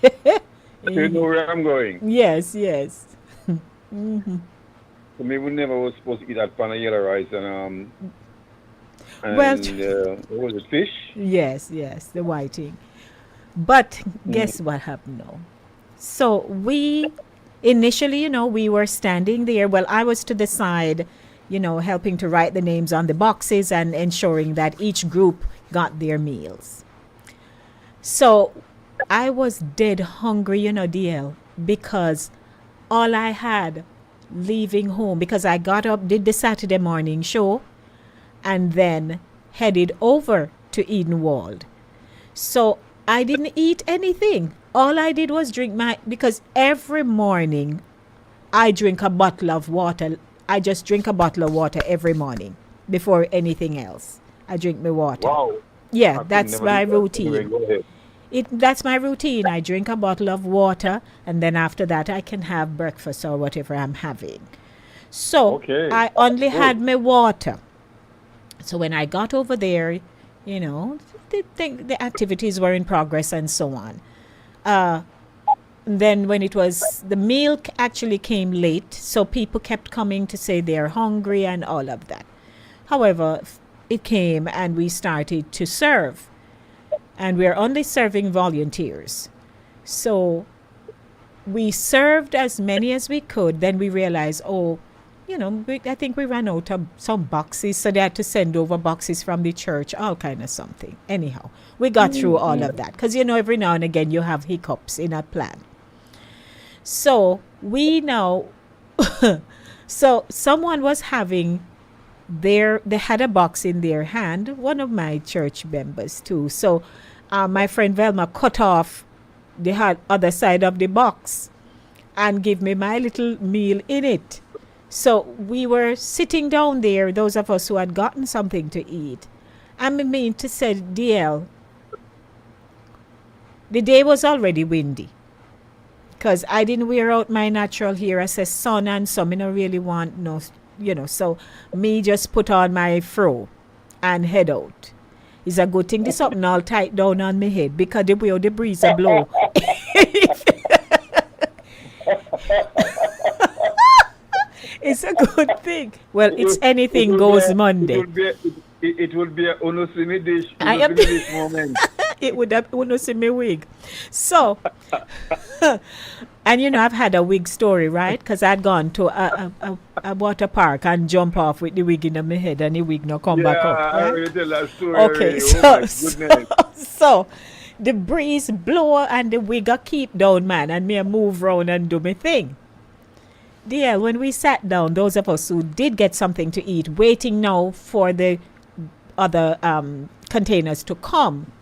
You know where I'm going? Yes. So maybe we never was supposed to eat that pan of yellow rice and what was it, fish? Yes, the whiting. But guess what happened now? So we initially, we were standing there. Well, I was to the side, helping to write the names on the boxes and ensuring that each group got their meals. So I was dead hungry, DL, because all I had leaving home, because I got up, did the Saturday morning show, and then headed over to Edenwald. So I didn't eat anything. All I did was drink because every morning I drink a bottle of water. I just drink a bottle of water every morning before anything else. I drink my water. Wow. Yeah, that's my routine. That's my routine. I drink a bottle of water, and then after that I can have breakfast or whatever I'm having. So I only had my water. So when I got over there, the activities were in progress and so on. Then when it was, the meal actually came late, so people kept coming to say they're hungry and all of that. However, it came and we started to serve. And we're only serving volunteers. So we served as many as we could. Then we realized, I think we ran out of some boxes. So they had to send over boxes from the church, all kind of something. Anyhow, we got through all of that. Because, every now and again you have hiccups in a plan. So we now, so someone was having they had a box in their hand, one of my church members too. So my friend Velma cut off the other side of the box and gave me my little meal in it. So we were sitting down there, those of us who had gotten something to eat. I mean to say, DL, the day was already windy. Because I didn't wear out my natural hair. I said sun and some, I don't really want no so me just put on my fro and head out. It's a good thing there's something all tight down on my head because the way the breeze a blow. It's a good thing. Well, it's anything goes Monday. It would be a unosimi dish moment. It would have unosimi wig. So, and I've had a wig story, right? Because I'd gone to a water park and jump off with the wig in my head and the wig not come back up. Yeah, I Right? already tell that story. Okay, Oh, my goodness. so the breeze blow and the wig a keep down, man, and me a move round and do my thing. Dear, when we sat down, those of us who did get something to eat, waiting now for the other containers to come,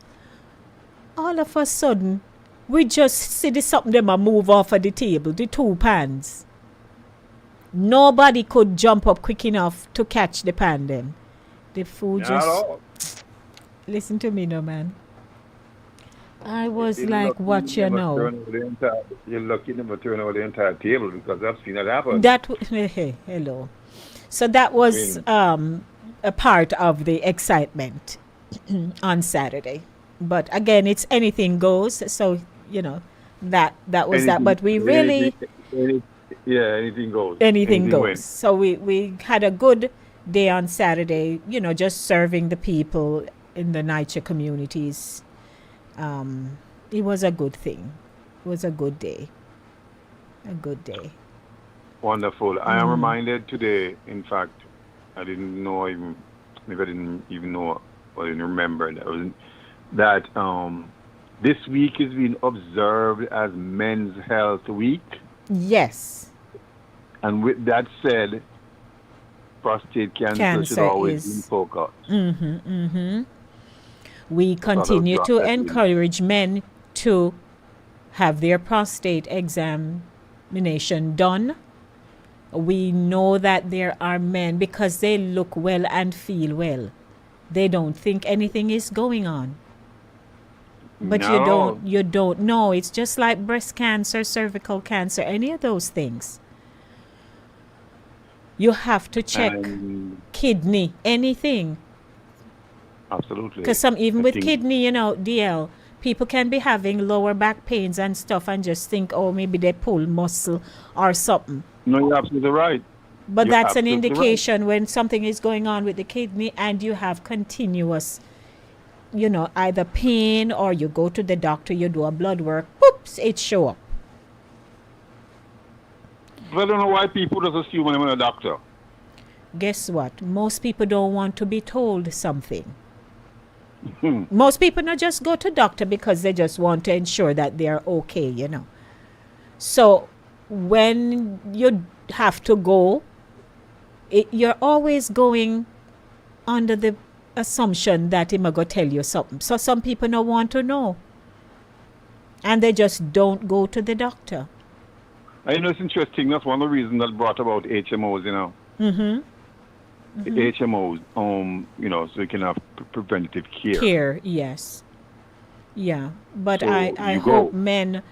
all of a sudden, we just see the something them a move off of the table, the 2 pans. Nobody could jump up quick enough to catch the pan them. The food Not just... all. Listen to me, no, man. I was You're like, lucky what you you never know. turn over the entire- You're lucky you never turn over the entire table because I've seen that happen. Hello. So that was a part of the excitement on Saturday. But again, it's anything goes. So, that was that. But we really... anything goes. Anything goes. wins. So we had a good day on Saturday, just serving the people in the NYCHA communities. It was a good thing. It was a good day. A good day. Wonderful. I am reminded today, in fact, I didn't know even, maybe I didn't even know, or I didn't remember that this week is being observed as Men's Health Week. Yes. And with that said, prostate cancer should always be in focus. We continue drop to that in. encourage men to have their prostate examination done. We know that there are men, because they look well and feel well, they don't think anything is going on. But No. you don't know. It's just like breast cancer, cervical cancer, any of those things. You have to check And kidney, anything. absolutely. Because even I with think- kidney, DL, people can be having lower back pains and stuff and just think, oh, maybe they pull muscle or something. No, you're absolutely right. But You're that's an absolutely indication when something is going on with the kidney and you have continuous, either pain, or you go to the doctor, you do a blood work, poops, it show up. But I don't know why people just assume when I'm a doctor. Guess what? Most people don't want to be told something. Most people not just go to doctor because they just want to ensure that they're okay, So when you have to go, you're always going under the assumption that him go tell you something. So some people don't want to know. And they just don't go to the doctor. It's interesting. That's one of the reasons that brought about HMOs, HMOs, so you can have preventative care. Yes. Yeah. But So I you hope go. men,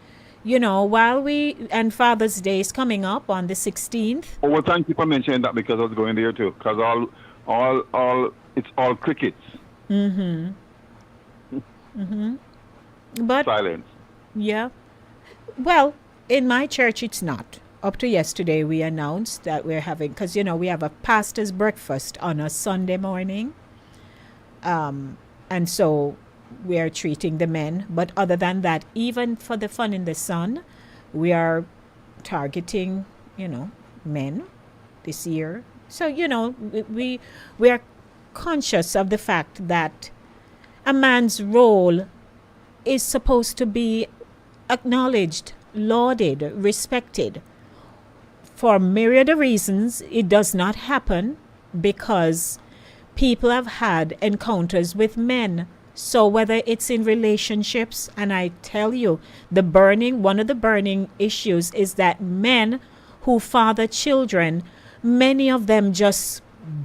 and Father's Day is coming up on the 16th. Oh, well, thank you for mentioning that because I was going there too. Because it's all crickets. But Silence. yeah. Well, in my church, it's not. Up to yesterday, we announced that we're having, because, we have a pastor's breakfast on a Sunday morning. And so we are treating the men. But other than that, even for the Fun in the Sun, we are targeting, men this year. So, we are conscious of the fact that a man's role is supposed to be acknowledged, lauded, respected. For myriad of reasons, it does not happen because people have had encounters with men. So whether it's in relationships, and I tell you, one of the burning issues is that men who father children, many of them just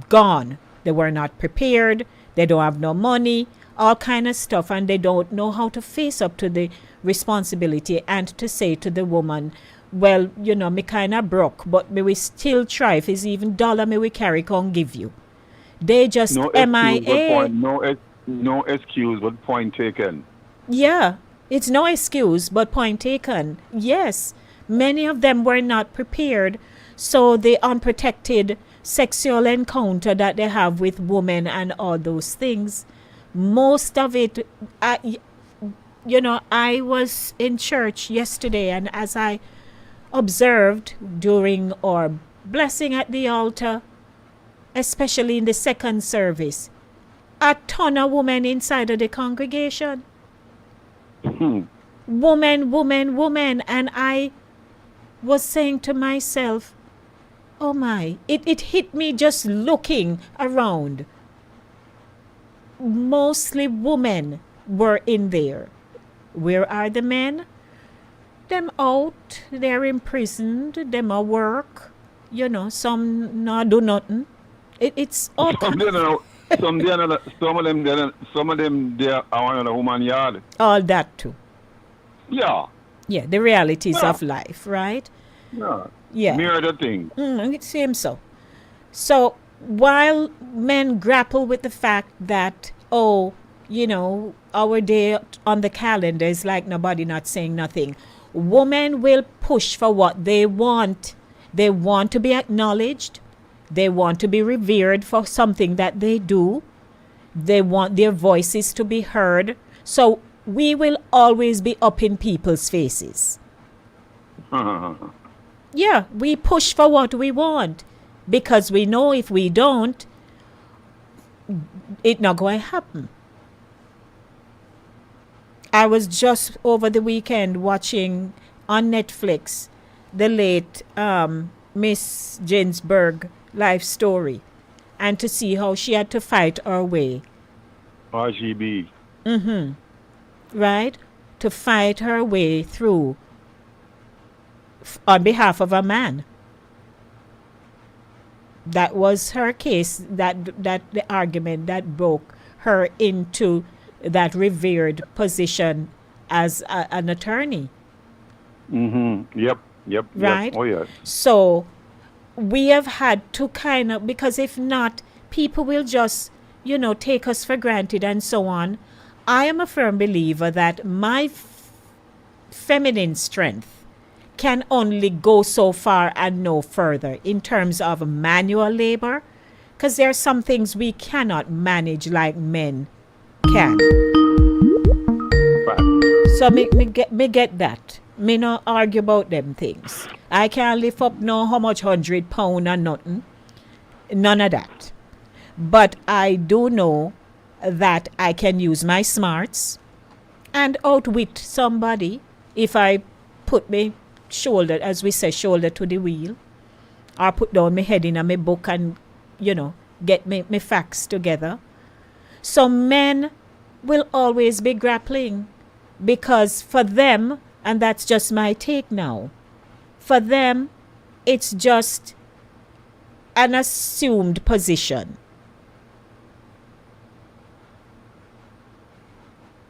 gone. They were not prepared. They don't have no money, all kind of stuff, and they don't know how to face up to the responsibility and to say to the woman, well, you know, me kind of broke, but me we still try. If it's even dollar me we carry can give you. They just No MIA. excuse, but point, no excuse, but point taken. Yeah, it's no excuse, but point taken. Yes, many of them were not prepared, so the unprotected sexual encounter that they have with women and all those things, most of it, you know, I was in church yesterday, and as I observed during our blessing at the altar, especially in the second service, a ton of women inside of the congregation. Woman. And I was saying to myself, oh my, it hit me just looking around. Mostly women were in there. Where are the men? Them out, they're imprisoned, them at work. You know, some not do nothing. It's all some of them they are on a woman yard. all that too. Yeah. Yeah, the realities Yeah. of life, right? Yeah. Yeah. Mirror the thing. It seems so. So while men grapple with the fact that, oh, you know, our day on the calendar is like nobody not saying nothing, women will push for what they want. They want to be acknowledged. They want to be revered for something that they do. They want their voices to be heard. So we will always be up in people's faces. Yeah, we push for what we want because we know if we don't, it's not going to happen. I was just over the weekend watching on Netflix the late Miss Ginsburg life story, and to see how she had to fight her way. RGB. Right? To fight her way through on behalf of a man. That was her case, that the argument that broke her into that revered position as an attorney. Yep. Right? Oh, yes. So we have had to kind of, because if not, people will just, you know, take us for granted and so on. I am a firm believer that my feminine strength can only go so far and no further in terms of manual labor, because there are some things we cannot manage like men can. So me get that. Me not argue about them things. I can't lift up no how much 100 pound or nothing. None of that. But I do know that I can use my smarts and outwit somebody if I put me shoulder, as we say, shoulder to the wheel, or put down my head in a my book and, you know, get me facts together. So men will always be grappling because for them, and that's just my take now, for them, it's just an assumed position.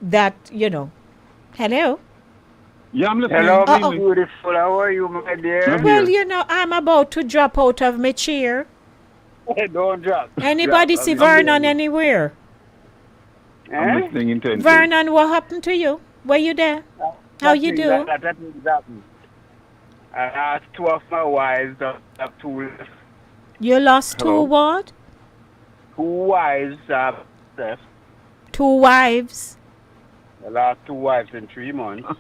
That, you know, hello? Yeah, I'm listening. Hello, Uh-oh. beautiful. How are you, my dear? Well, you know, I'm about to drop out of my chair. Don't drop. Anybody see Vernon anywhere? I'm listening intently. Vernon, what happened to you? Were you there? How you do? That happened. I lost two of my wives. I have two left. You lost two Hello? what? Two wives left. Two wives. I lost two wives in 3 months.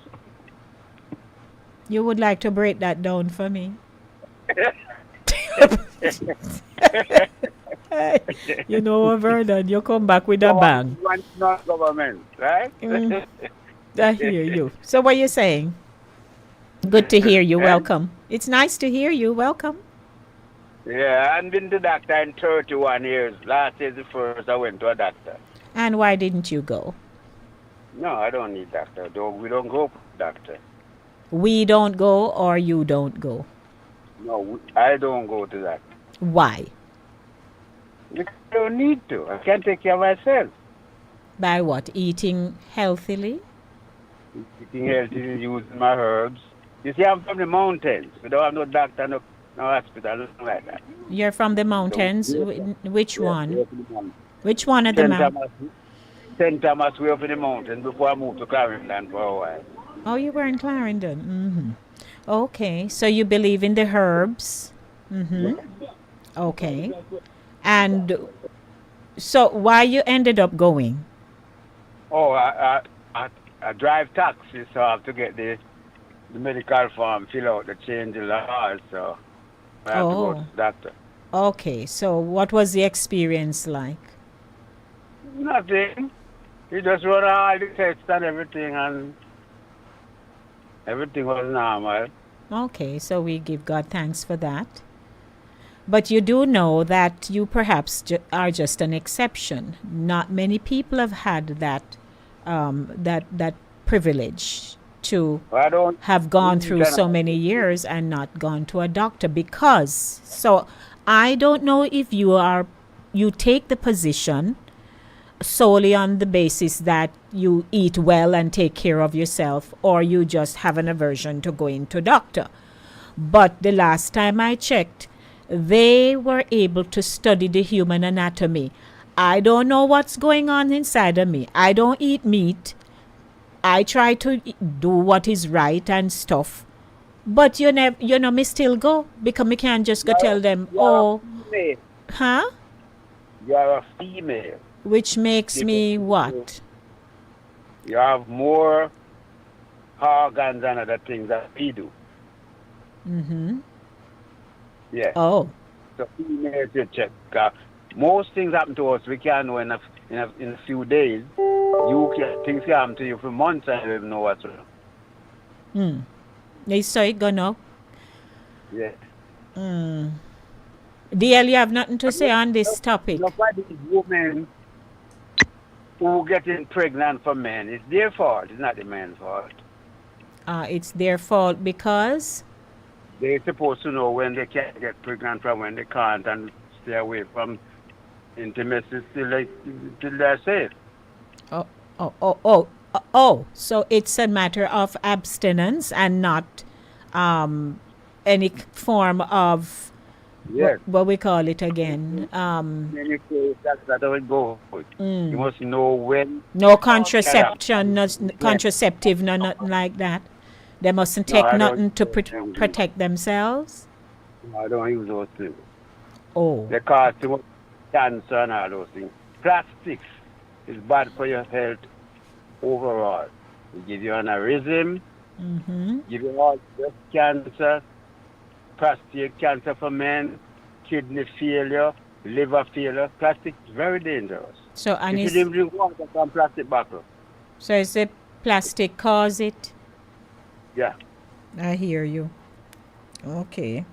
You would like to break that down for me? You know, Vernon, you come back with a bang. One not government, right? I hear you. So what are you saying? Good to hear you. Welcome. It's nice to hear you. Welcome. Yeah, I haven't been to doctor in 31 years. Last year the first I went to a doctor. And why didn't you go? No, I don't need doctor. We don't go to doctor. We don't go or you don't go? No, I don't go to that. Why? Because I don't need to. I can take care of myself. By what? Eating healthily? Eating healthy, using my herbs. You see, I'm from the mountains. We don't have no doctor, no hospital, nothing like that. You're from the mountains. Which one? We're from the mountains. Which one at the mountain? St. Thomas, way up in the mountains before I moved to Clarendon for a while. Oh, you were in Clarendon. Okay, so you believe in the herbs. Okay. And so why you ended up going? Oh, I drive taxi, so I have to get the medical form, fill out the change the laws, so I have to go to the doctor. Okay, so what was the experience like? Nothing. You just run all the tests and everything was normal. Okay, so we give God thanks for that. But you do know that you perhaps are just an exception. Not many people have had that that privilege to have gone through so many years and not gone to a doctor because. So I don't know if you take the position solely on the basis that you eat well and take care of yourself, or you just have an aversion to going to doctor. But the last time I checked, they were able to study the human anatomy. I don't know what's going on inside of me. I don't eat meat. I try to do what is right and stuff. But me still go because me can't just go tell them, You're a female. Which makes me what? You have more organs and other things that we do. Yeah. Oh. So females you check. Most things happen to us we can't know in a few days. Things can happen to you for months and you don't even know what's wrong. They saw it go now. Yeah. DL, you have nothing to say on this topic. Look at these women who getting pregnant for men. It's their fault. It's not the man's fault. It's their fault because they're supposed to know when they can get pregnant from when they can't and stay away from intimacy till they're safe. So it's a matter of abstinence and not any form of what we call it again. That's how it goes. You must know when. No contraception, no contraceptive, no nothing like that. They mustn't take nothing to protect themselves. No, I don't use those things. Oh. They cause too much cancer and all those things. Plastics is bad for your health overall. It give you aneurysm, give you all breast cancer, prostate cancer for men, kidney failure, liver failure. Plastic is very dangerous. So if you didn't drink water from plastic bottle. So is it plastic cause it? Yeah. I hear you. Okay.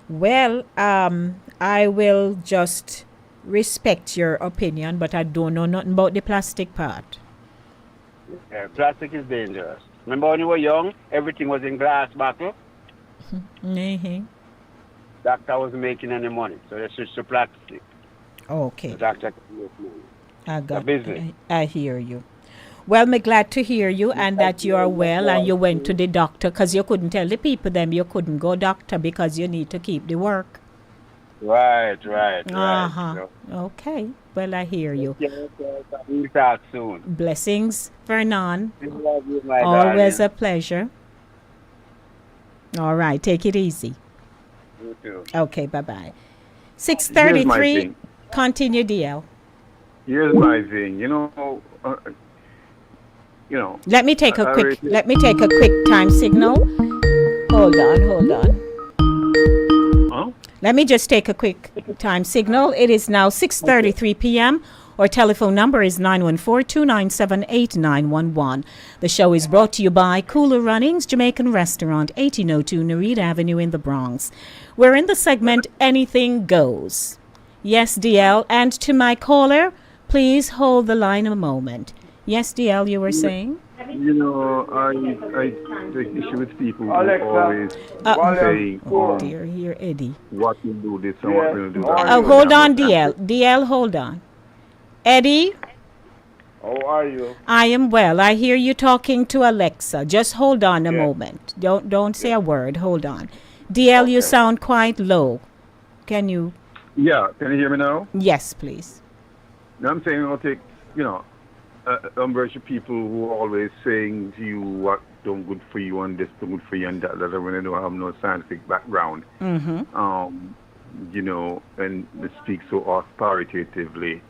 Well, I will just respect your opinion, but I don't know nothing about the plastic part. Yeah, plastic is dangerous. Remember when you were young, everything was in glass bottle? Doctor wasn't making any money, so they switched to plastic. Okay. The doctor could make money. I got business. I hear you. Well, me glad to hear you and that you are well and you went to the doctor because you couldn't tell the people them you couldn't go doctor because you need to keep the work. Right. So. Okay. Well, I hear you. We'll talk soon. Blessings, Vernon. Love you, my Always darling. a pleasure. All right. Take it easy. You too. Okay. Bye-bye. 6:33. Continue, DL. Here's my thing. Let me take a quick time signal. Hold on. Huh? Let me just take a quick time signal. It is now 6:33 p.m. Our telephone number is 914-297-8911. The show is brought to you by Cooler Runnings, Jamaican Restaurant, 1802 Nereid Avenue in the Bronx. We're in the segment Anything Goes. Yes, DL. And to my caller, please hold the line a moment. Yes, DL, you were saying? I take issue with people who always say, dear, here, Eddie. What will do this and what will do that. Oh, hold on, DL. DL, hold on. Eddie? How are you? I am well. I hear you talking to Alexa. Just hold on a moment. Don't say a word. Hold on. DL, you sound quite low. Can you? Yeah, can you hear me now? Yes, please. Now I'm saying I'll take, a bunch of people who are always saying to you what don't good for you and this don't good for you and that when they don't have no scientific background. Mm-hmm. And they speak so authoritatively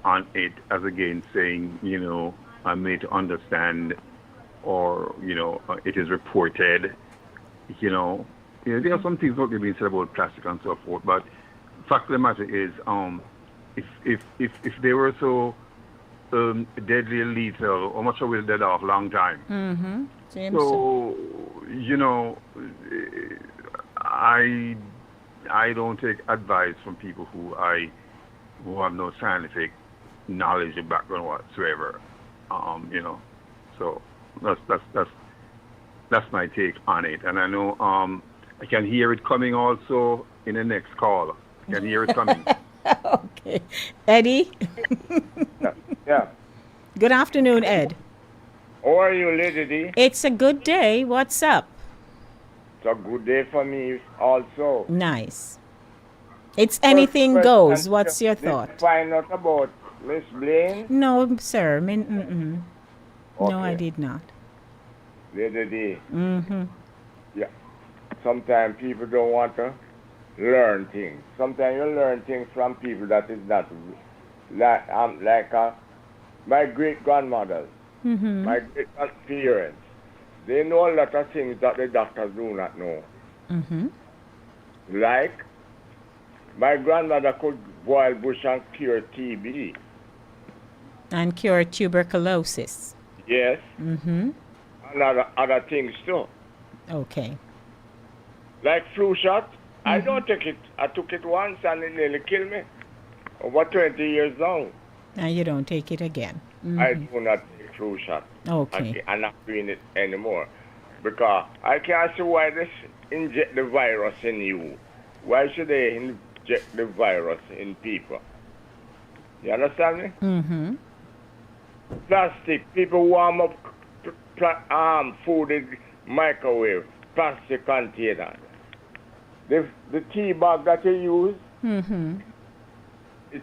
on it as against saying, I'm made to understand or, it is reported, there are some things not being said about plastic and so forth, but the fact of the matter is, if they were so deadly and lethal, how much are we dead off? Long time. Mm-hmm. So, I don't take advice from people who have no scientific knowledge or background whatsoever. So that's my take on it. And I know I can hear it coming also in the next call. I can hear it coming. Okay. Eddie? Yeah. Good afternoon, Ed. How are you, Lady D? It's a good day. What's up? It's a good day for me also. Nice. It's anything goes. What's your thought? Did you find out about Miss Blaine? No, sir. No, I did not. Lady D. Mm-hmm. Yeah. Sometimes people don't want to learn things. Sometimes you learn things from people that is not like my great grandmothers, my great grandparents. They know a lot of things that the doctors do not know. Mm-hmm. Like my grandmother could boil bush and cure TB. And cure tuberculosis. Yes. Mm-hmm. And other things too. Okay. Like flu shot. I don't take it. I took it once and it nearly killed me. Over 20 years now. Now you don't take it again. Mm-hmm. I do not take flu shot. Okay. I'm not doing it anymore. Because I can't see why they inject the virus in you. Why should they inject the virus in people? You understand me? Mm-hmm. Plastic. People warm up food in microwave. Plastic container. The tea bag that you use,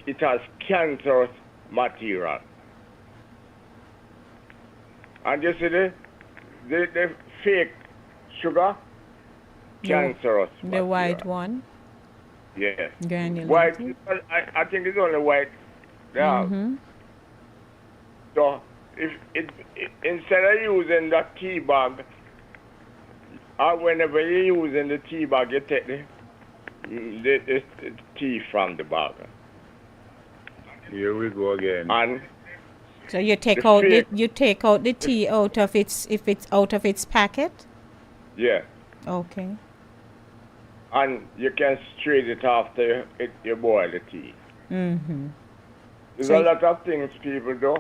it has cancerous material. And you see the fake sugar, cancerous The white one? Yeah. Granulated? White, I think it's only white. Yeah. Mm-hmm. So, if instead of using the tea bag, or whenever you're using the tea bag, you take the tea from the bag. Here we go again. And so you take out the tea out of its packet? Yeah. Okay. And you can strain it after you boil the tea. Mm-hmm. There's a lot of things people do,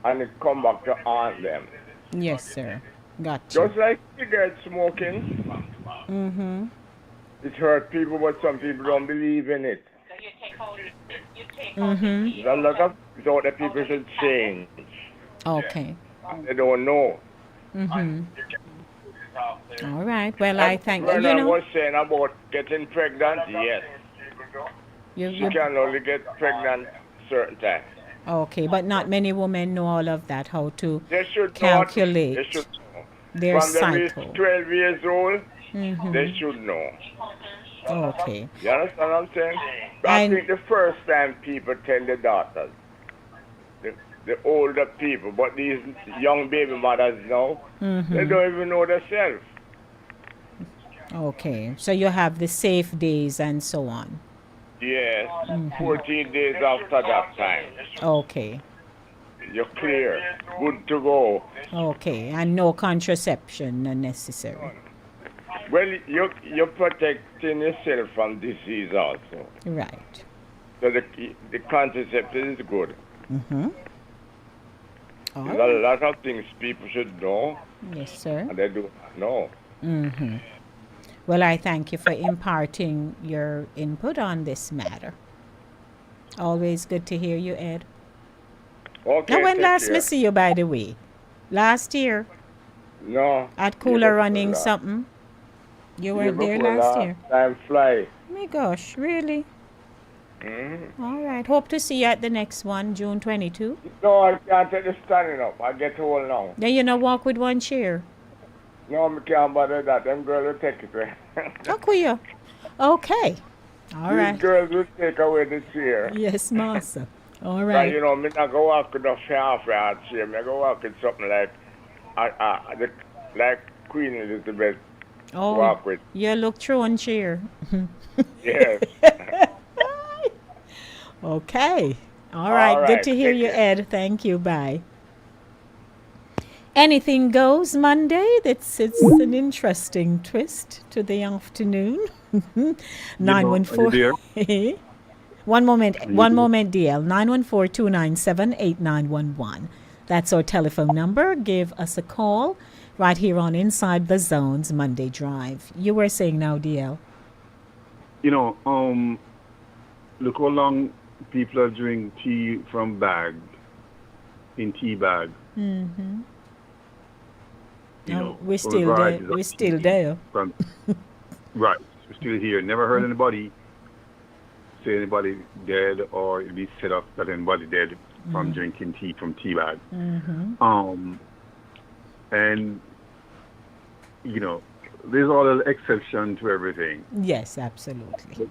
and it come back to haunt them. Yes, sir. Gotcha. Just like cigarette smoking. Mm-hmm. It hurts people, but some people don't believe in it. Mm-hmm. There's a lot of things out there people should change. Okay. They don't know. Mm-hmm. All right. Well, I thank when I was saying about getting pregnant, yes. You can only get pregnant certain times. Okay, but not many women know all of that, how to They should calculate know. They should know. their From them cycle. 12 years old, they should know. Okay. You understand what I'm saying? I think the first time people tell the daughters, the older people, but these young baby mothers now, they don't even know themselves. Okay, so you have the safe days and so on. Yes, 14 days after that time. Okay. You're clear, good to go. Okay, and no contraception necessary. Well, you're protecting yourself from disease also. Right. So the contraception is good. Mm-hmm. There's a lot of things people should know. Yes, sir. And they do not know. Mm-hmm. Well, I thank you for imparting your input on this matter. Always good to hear you, Ed. Okay. Now, when take last care. me see you, by the way? Last year No. at Cooler Running something. You were there last year. Time fly. My gosh, really? Mm-hmm. All right. Hope to see you at the next one, June 22. No, I can't take the standing up. I get old now. Then you know walk with one chair. No, I can't bother that. Them girls will take it away. Oh, queer. Okay. All right. These girls will take away the chair. Yes, master. All But, right. you know, me not go walk with a half-yard chair. Me go walk with something like, like Queen Elizabeth Oh, walk with. you look throne chair. Yes. Okay. All right. Good right, to hear take you, care. Ed. Thank you. Bye. Anything goes Monday. It's an interesting twist to the afternoon. 914. One moment, DL. 914-297-8911. That's our telephone number. Give us a call right here on Inside the Zone's Monday Drive. You were saying now, DL. You know, look how long people are doing tea from bag, in tea bag. Mm-hmm. You know, We're from still there. varieties of We're still tea there. From, right, we're still here. Never heard anybody say anybody dead or it be set up that anybody dead from drinking tea from tea bag. Mm-hmm. And you know, there's all an exception to everything. Yes, absolutely.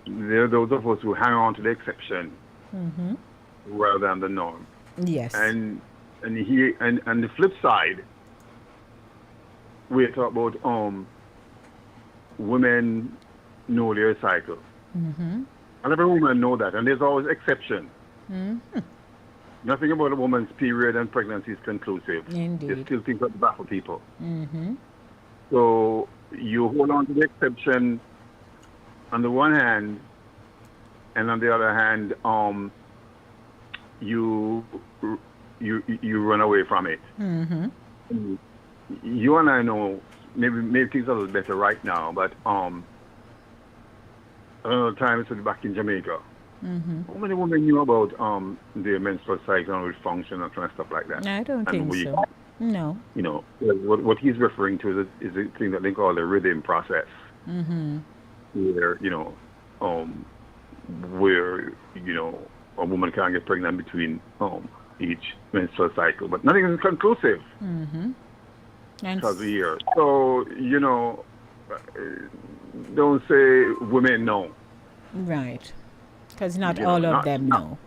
There are those of us who hang on to the exception Mm-hmm. rather than the norm. Yes. And the flip side, we talk about women know their cycle. Mm-hmm. And every woman know that, and there's always exception. Mm-hmm. Nothing about a woman's period and pregnancy is conclusive. Indeed. There's still things that baffle people. Mm-hmm. So you hold on to the exception on the one hand, and on the other hand, you run away from it. Mm-hmm. You and I know maybe things are a little better right now, but another time it's back in Jamaica. Mm-hmm. How many women knew about their menstrual cycle and function and kind of stuff like that? I don't And think so. No. You know, what he's referring to is a thing that they call the rhythm process, Mm-hmm. where where a woman can get pregnant between each menstrual cycle, but nothing is conclusive Mm-hmm. And because of the year. So don't say women know. right. Because not You know, all of not- them know.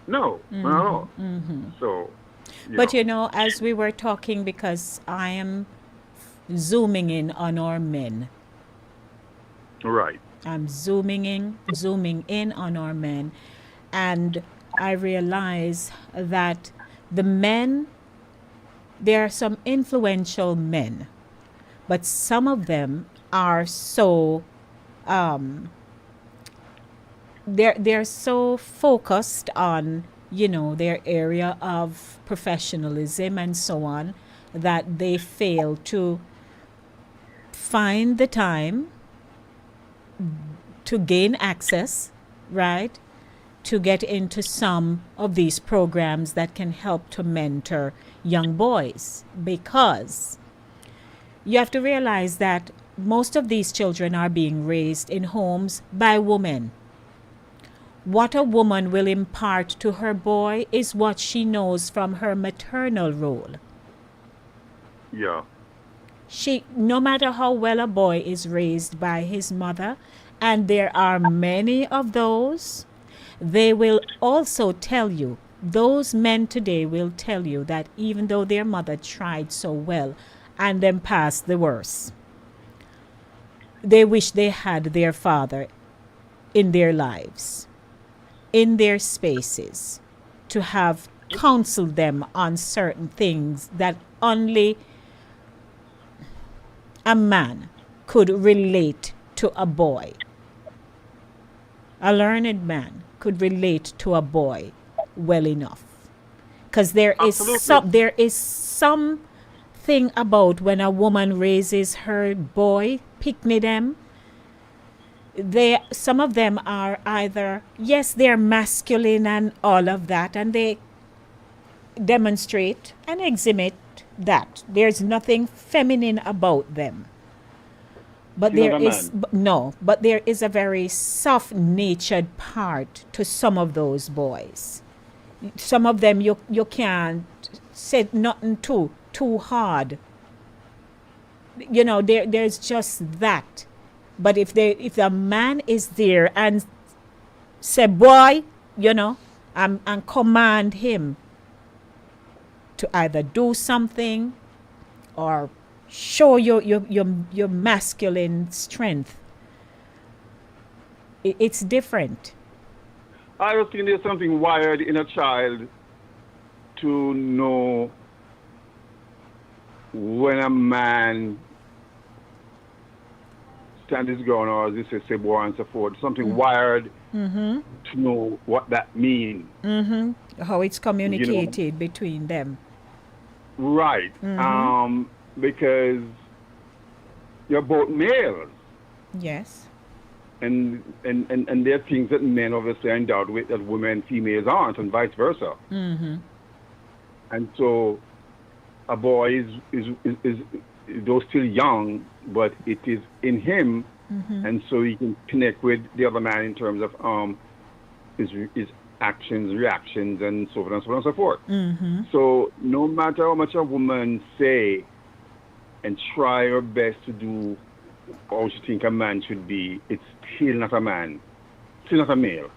No, not at all. Mm-hmm. So, But as we were talking, because I am zooming in on our men. right. I'm zooming in on our men, and I realize that the men, there are some influential men, but some of them are so they're so focused on their area of professionalism and so on that they fail to find the time to gain access, right, to get into some of these programs that can help to mentor young boys, because you have to realize that most of these children are being raised in homes by women. What a woman will impart to her boy is what she knows from her maternal role. Yeah. No matter how well a boy is raised by his mother, and there are many of those, they will also tell you, those men today will tell you that even though their mother tried so well and then passed the worst, they wish they had their father in their lives, in their spaces, to have counseled them on certain things that only a man could relate to a boy. A learned man could relate to a boy well enough. Because there is something about when a woman raises her boy, picnic them, some of them are either, yes, they're masculine and all of that, and they demonstrate and exhibit that. There's nothing feminine about them. But She's there not a is man. no, but there is a very soft-natured part to some of those boys. Some of them you can't say nothing too hard. You know, there's just that. But if the man is there and say, boy, you know, and command him to either do something or show your masculine strength, it's different. I just think there's something wired in a child to know when a man stands his ground, or as you say, boy, and so forth. Something wired to know what that means. How it's communicated between them. Right. Because you're both males. Yes. And there are things that men obviously are endowed with that women, females aren't, and vice versa. And so a boy is though still young, but it is in him, and so he can connect with the other man in terms of his actions, reactions, and so on and so on and so forth. So no matter how much a woman say and try her best to do how she think a man should be, it's still not a man, still not a male.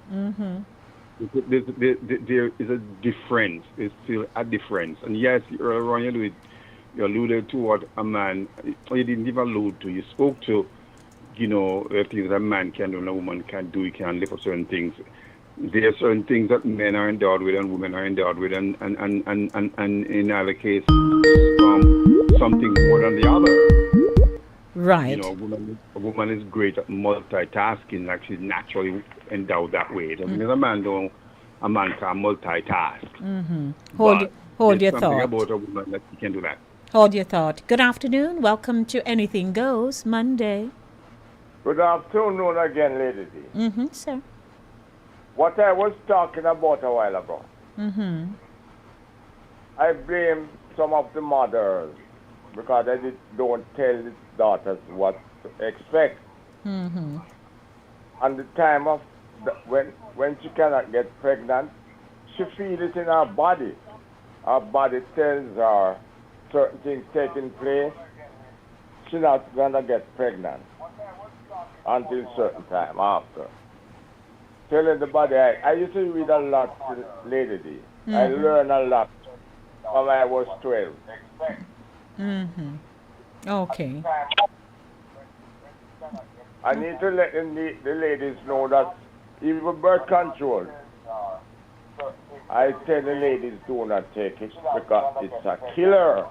There is a difference. It's still a difference. And yes, earlier on you alluded to what a man, or you didn't even allude to, you spoke to, you know, the things that a man can do and a woman can do. You can lift up certain things. There are certain things that men are endowed with and women are endowed with, and in either case, something more than the other. Right. You know, a woman is great at multitasking, like she's naturally endowed that way. I mean, a man can multitask. Hold your something thought. about a woman that she can do that. Hold your thought. Good afternoon. Welcome to Anything Goes Monday. Good afternoon again, Lady D. Sir. What I was talking about a while ago, I blame some of the mothers because they don't tell the daughters what to expect. And the time of when she cannot get pregnant, she feels it in her body. Her body tells her certain things taking place. She's not gonna get pregnant until certain time after. Telling the body, I used to read a lot to Lady D. I learned a lot when I was 12. Okay. I need to let the ladies know that even birth control, I tell the ladies do not take it because it's a killer.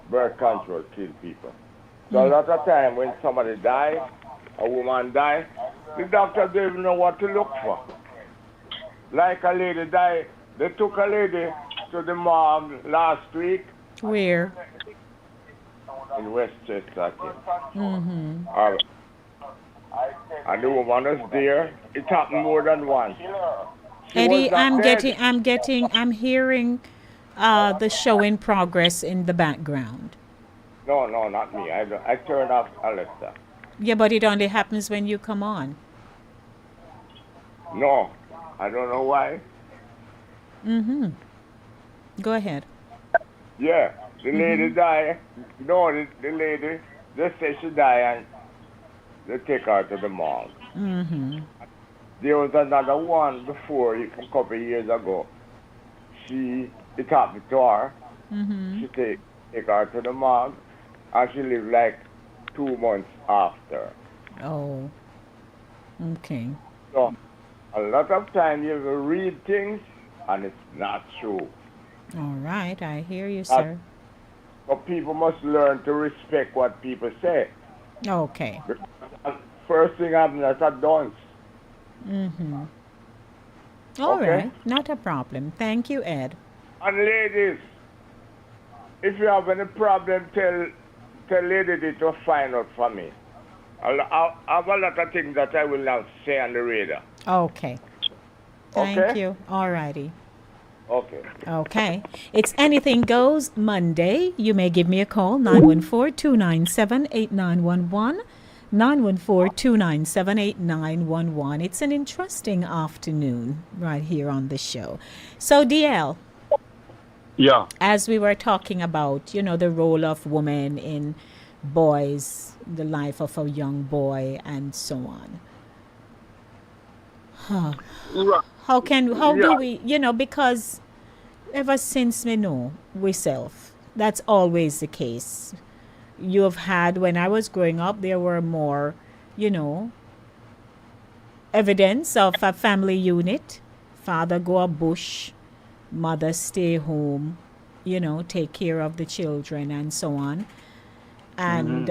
Birth control kills people. So a lot of time when somebody dies, a woman dies, the doctor don't even know what to look for. Like a lady died, they took a lady to the morgue last week. Where? In Westchester, I think. And the woman was there. It happened more than once. Eddie, I'm hearing the show in progress in the background. No, not me. I turned off Alexa. Yeah, but it only happens when you come on. No, I don't know why. Go ahead. Yeah, the lady died. No, the lady, they say she died and they take her to the morgue. There was another one before, a couple of years ago. It happened to her. She take her to the morgue and she lived like 2 months after. Oh, okay. So, a lot of time you read things and it's not true. All right, I hear you, sir. But people must learn to respect what people say. Okay. Because first thing I'm not a dunce. All Okay. right, not a problem. Thank you, Ed. And ladies, if you have any problem, tell Lady D to find out for me. I have a lot of things that I will not say on the radio. Okay. Thank Okay? you. All righty. Okay. Okay. It's Anything Goes Monday. You may give me a call, 914-297-8911. 914-297-8911. It's an interesting afternoon right here on the show. So, DL, Yeah. as we were talking about, you know, the role of women in boys, the life of a young boy, and so on. Right. How do Yeah. we, you know, because ever since we know we self, that's always the case. You have had, when I was growing up, there were more, you know, evidence of a family unit. Father go a bush, mother stay home, you know, take care of the children and so on. And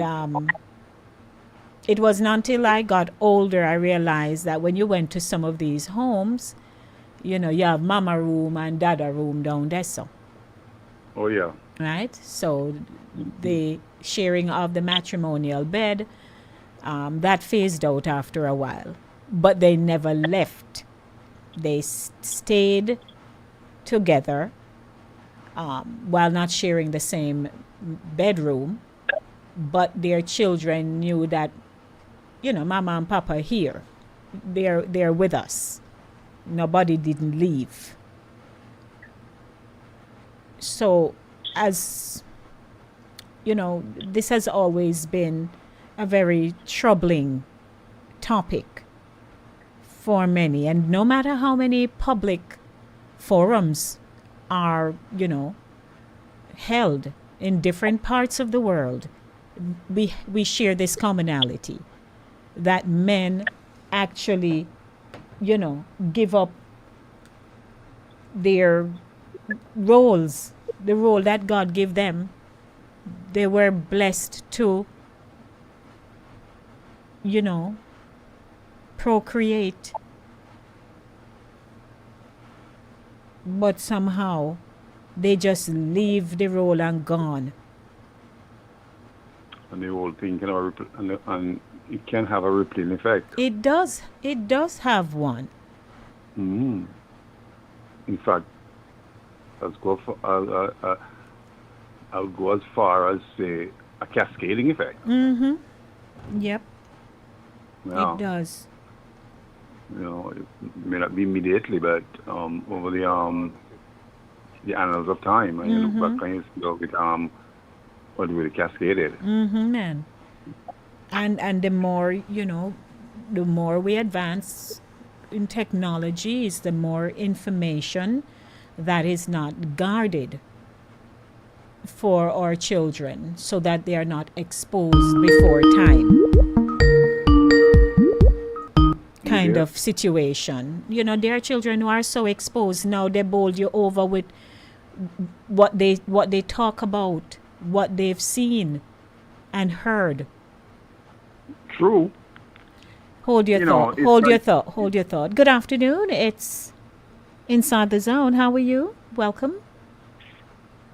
it wasn't until I got older I realized that when you went to some of these homes, you know, you have mama room and dada room down there, so. Oh, yeah. Right? So the sharing of the matrimonial bed, that phased out after a while. But they never left. They stayed together while not sharing the same bedroom. But their children knew that, you know, mama and papa are here. They're with us. Nobody didn't leave. So, as you know, this has always been a very troubling topic for many. And no matter how many public forums are, you know, held in different parts of the world, we share this commonality that men actually, you know, give up their roles, the role that God gave them. They were blessed to, you know, procreate. But somehow they just leave the role and gone. And the whole thing can have and it can have a rippling effect. It does have one. In fact, I'll go as far as say a cascading effect. Yep. Yeah. It does. You know, it may not be immediately, but over the annals of time, and you look back and you see how it what really cascaded. Man. And the more, you know, the more we advance in technology is the more information that is not guarded for our children so that they are not exposed before time. Kind of situation. You know, there are children who are so exposed now they bowl you over with what they talk about, what they've seen and heard. True. Hold your thought. Hold your thought. Good afternoon. It's Inside the Zone. How are you? Welcome.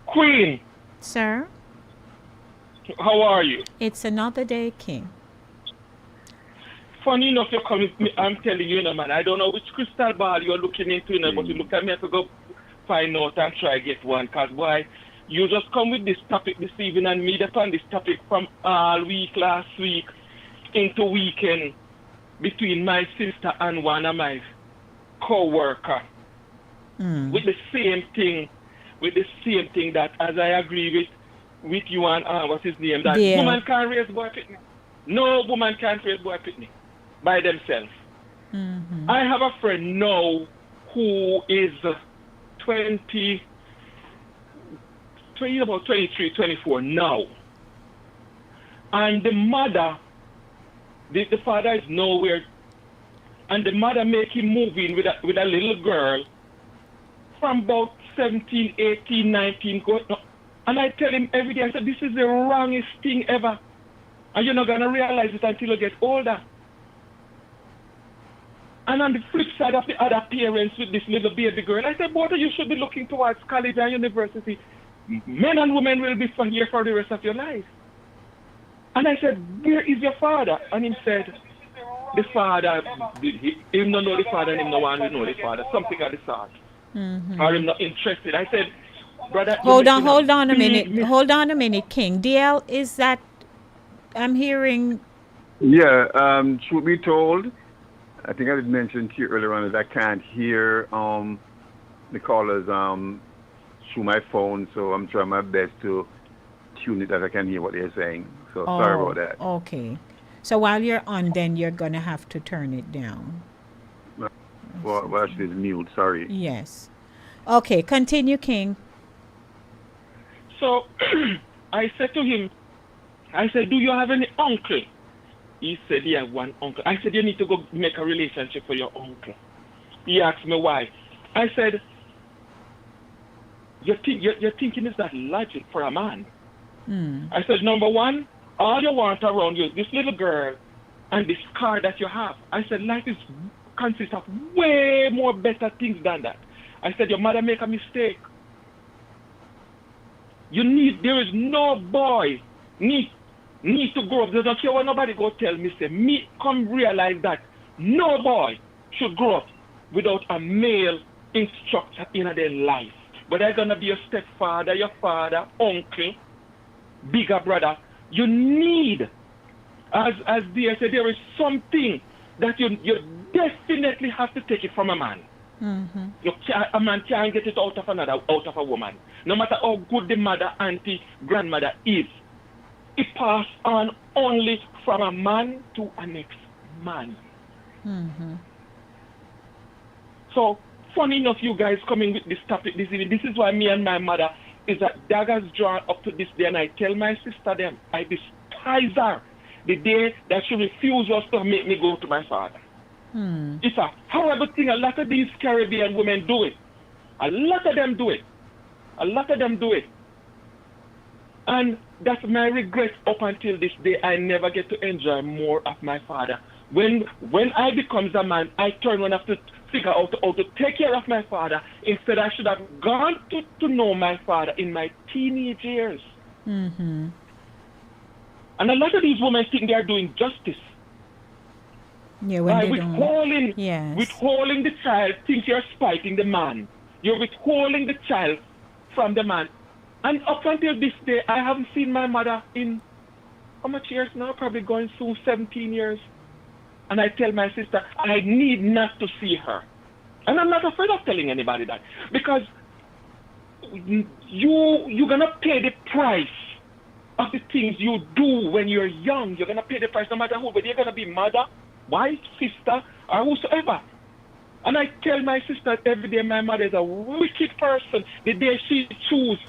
Queen. Sir. How are you? It's another day, King. Funny enough, you come with me. I'm telling you, man. I don't know which crystal ball you're looking into, but you look at me, I have to go find out and try get one. Cause why? You just come with this topic this evening and meet upon this topic from all week last week into weekend between my sister and one of my co-worker with the same thing that as I agree with you and what's his name, that woman can't raise boy pitney. No woman can't raise boy pitney by themselves. I have a friend now who is 23, 24 now. And the mother, the father is nowhere. And the mother make him move in with a little girl from about 17, 18, 19. And I tell him every day, I said, this is the wrongest thing ever. And you're not going to realize it until you get older. And on the flip side of the other parents with this little baby girl, I said, both of you should be looking towards college and university. Men and women will be here for the rest of your life. And I said, where is your father? And he said, the father, him don't know the father and him no one will know the father. Something of the sort. or I'm not interested. I said, brother, Hold on a minute, King. DL, is that I'm hearing? Yeah, truth be told, I think I did mention to you earlier on that I can't hear the callers through my phone, so I'm trying my best to tune it that I can hear what they're saying. So sorry about that. Okay. So while you're on, then you're gonna have to turn it down. Well, actually, it's mute. Sorry. Yes. Okay. Continue, King. So I said to him, I said, do you have any uncle? He said, yeah, one uncle. I said, you need to go make a relationship for your uncle. He asked me why. I said, your thinking is that logic for a man. I said, number one, all you want around you is this little girl and this car that you have. I said, life consists of way more better things than that. I said, your mother make a mistake. There is no boy need to grow up. They don't care what nobody go tell me. Say, me come realize that no boy should grow up without a male instructor in their life. But they're gonna be your stepfather, your father, uncle, bigger brother. You need, as they said, there is something that you definitely have to take it from a man. A man can't get it out of a woman. No matter how good the mother, auntie, grandmother is, it passes on only from a man to a next man. So, funny enough, you guys coming with this topic this evening. This is why me and my mother is that daggers drawn up to this day, and I tell my sister them, I despise her the day that she refuses to make me go to my father. It's a horrible thing. A lot of these Caribbean women do it. A lot of them do it. And that's my regret up until this day. I never get to enjoy more of my father. When I becomes a man, I turn and have to figure out how to take care of my father. Instead, I should have gone to know my father in my teenage years. And a lot of these women think they are doing justice. Yeah, when by they withholding, don't. withholding the child, think you're spiting the man. You're withholding the child from the man. And up until this day, I haven't seen my mother in how much years now? Probably going through 17 years. And I tell my sister, I need not to see her. And I'm not afraid of telling anybody that. Because you're going to pay the price of the things you do when you're young. You're going to pay the price no matter who, whether you're going to be mother, wife, sister, or whosoever. And I tell my sister every day, my mother is a wicked person. The day she chooses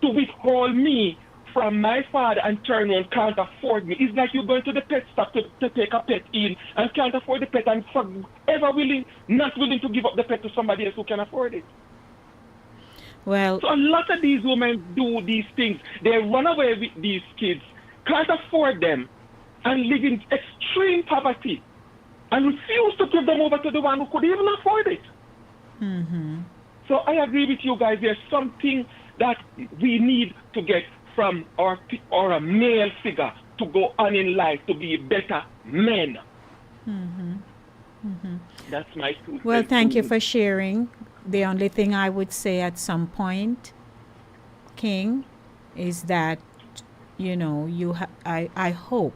to withhold me from my father and turn around, can't afford me. It's like you're going to the pet shop to take a pet in and can't afford the pet and not willing to give up the pet to somebody else who can afford it. Well, so a lot of these women do these things. They run away with these kids, can't afford them, and live in extreme poverty, and refuse to give them over to the one who could even afford it. So I agree with you guys. There's something that we need to get from our male figure to go on in life to be better men. That's my 2 cents. Well, thank you for sharing. The only thing I would say at some point, King, is that, you know, I hope,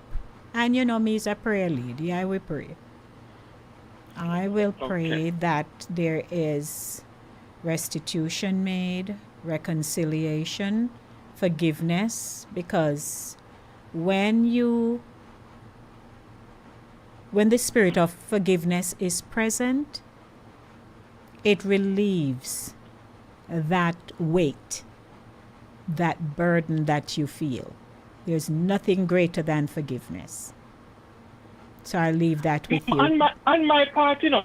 and you know me as a prayer lady, I will pray. I will pray that there is restitution made, reconciliation, forgiveness, because when the spirit of forgiveness is present, it relieves that weight, that burden that you feel. There's nothing greater than forgiveness. So I leave that with you. On my part, you know,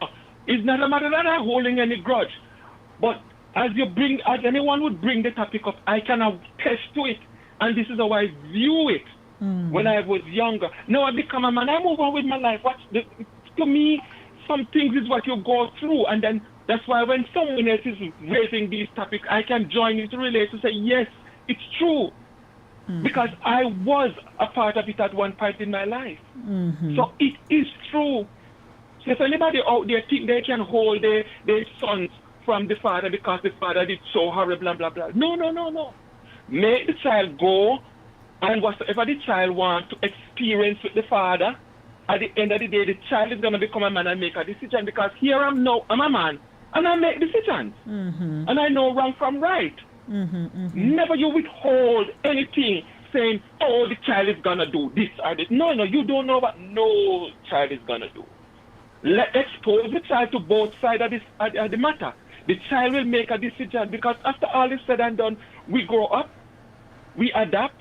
it's not a matter that I'm holding any grudge, but as anyone would bring the topic up, I can attest to it, and this is how I view it. When I was younger. Now I become a man, I move on with my life. To me, some things is what you go through, and then that's why when someone else is raising these topics, I can join in to relate to say, yes, it's true. Because I was a part of it at one point in my life. So it is true. So if anybody out there think they can hold their sons from the father because the father did so horrible, blah, blah, blah. No. Make the child go, and whatever the child wants to experience with the father, at the end of the day, the child is going to become a man and make a decision, because here I'm a man, and I make decisions. And I know wrong from right. Never you withhold anything saying, oh, the child is going to do this or this. No, you don't know what no child is going to do. Expose the child to both sides of the matter. The child will make a decision, because after all is said and done, we grow up, we adapt,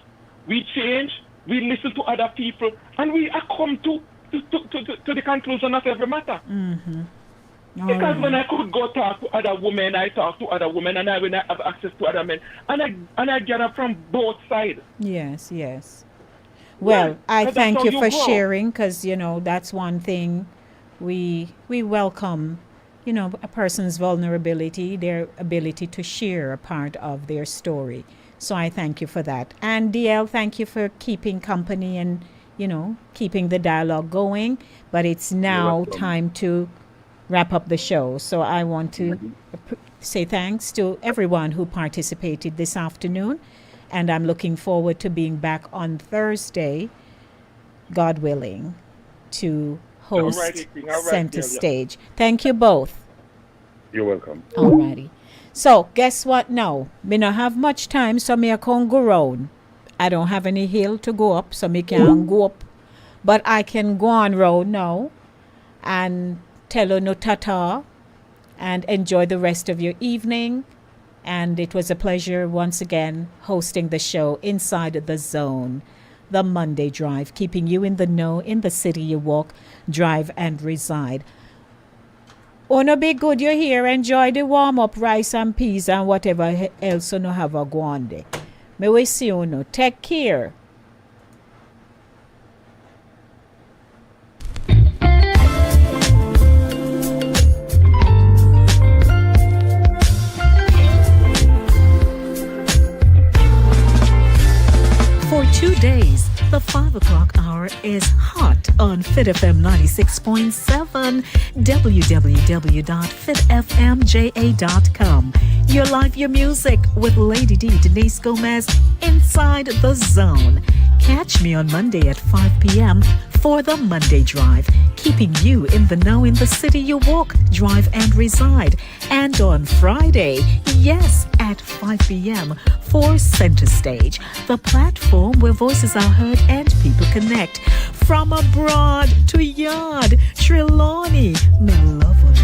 we change, we listen to other people, and we come to the conclusion of every matter. Because when I could go talk to other women, I talk to other women, and I will not have access to other men, and I get up from both sides. Yes. Well, I thank you for grow. sharing, because, that's one thing we welcome, a person's vulnerability, their ability to share a part of their story. So I thank you for that. And DL, thank you for keeping company and, keeping the dialogue going. But it's now time to wrap up the show. So I want to say thanks to everyone who participated this afternoon. And I'm looking forward to being back on Thursday, God willing, to host Center Stage. Thank you both. You're welcome. Alrighty. So guess what now? Me not have much time, so me I can't go round. I don't have any hill to go up, so me can't go up. But I can go on road now and tell you no tata and enjoy the rest of your evening. And it was a pleasure once again hosting the show Inside the Zone, the Monday Drive, keeping you in the know in the city you walk, drive, and reside. Oh, no, be good you're here. Enjoy the warm-up rice and peas and whatever else you no have a go on there. May we see you no. Take care. For 2 days, the 5 o'clock hour is hot on Fit FM 96.7, www.fitfmja.com. Your life, your music with Lady D, Denise Gomez, Inside the Zone. Catch me on Monday at 5 p.m. for the Monday Drive, keeping you in the know in the city you walk, drive, and reside. And on Friday, yes, at 5 p.m. for Center Stage, the platform where voices are heard and people connect. From abroad to yard, Trelawney, me love on you.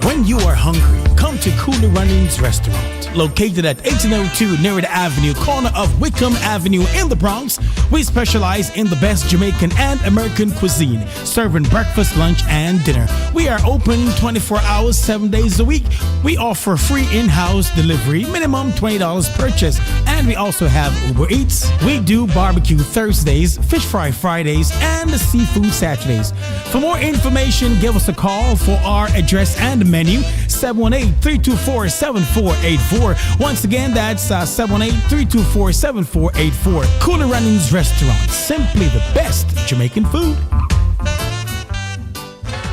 When you are hungry, come to Cooler Runnings Restaurant. Located at 1802 Nerid Avenue, corner of Wickham Avenue in the Bronx, we specialize in the best Jamaican and American cuisine, serving breakfast, lunch, and dinner. We are open 24 hours, 7 days a week. We offer free in-house delivery, minimum $20 purchase, and we also have Uber Eats. We do barbecue Thursdays, fish fry Fridays, and seafood Saturdays. For more information, give us a call for our address and menu, 718-324-7484. Once again, that's 718-324-7484. Cooler Runnings Restaurant, simply the best Jamaican food.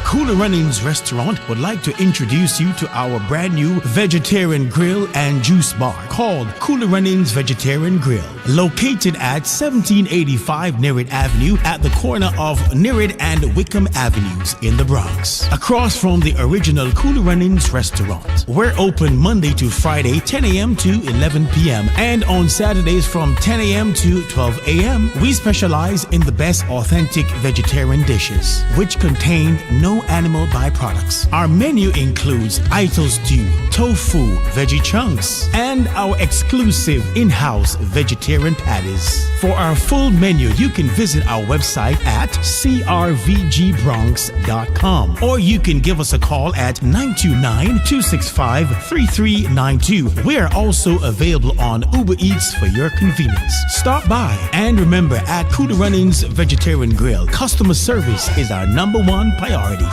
Cooler Runnings Restaurant would like to introduce you to our brand new vegetarian grill and juice bar called Cooler Runnings Vegetarian Grill, located at 1785 Nerid Avenue at the corner of Nerid and Wickham Avenues in the Bronx. Across from the original Cooler Runnings Restaurant. We're open Monday to Friday, 10 a.m. to 11 p.m. and on Saturdays from 10 a.m. to 12 a.m. We specialize in the best authentic vegetarian dishes, which contain no animal byproducts. Our menu includes Ital stew, tofu, veggie chunks, and our exclusive in-house vegetarian patties. For our full menu, you can visit our website at crvgbronx.com, or you can give us a call at 929-265-3392. We are also available on Uber Eats for your convenience. Stop by, and remember, at Cooler Runnings Vegetarian Grill, customer service is our #1 priority.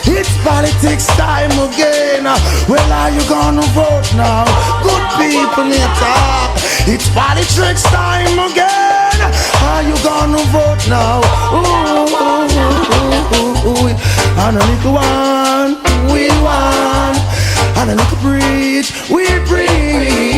It's politics time again. Well, are you gonna vote now? Good people, talk. It's politics time again. Are you gonna vote now? Ooh, and a little one, we want. And a little preach, we preach.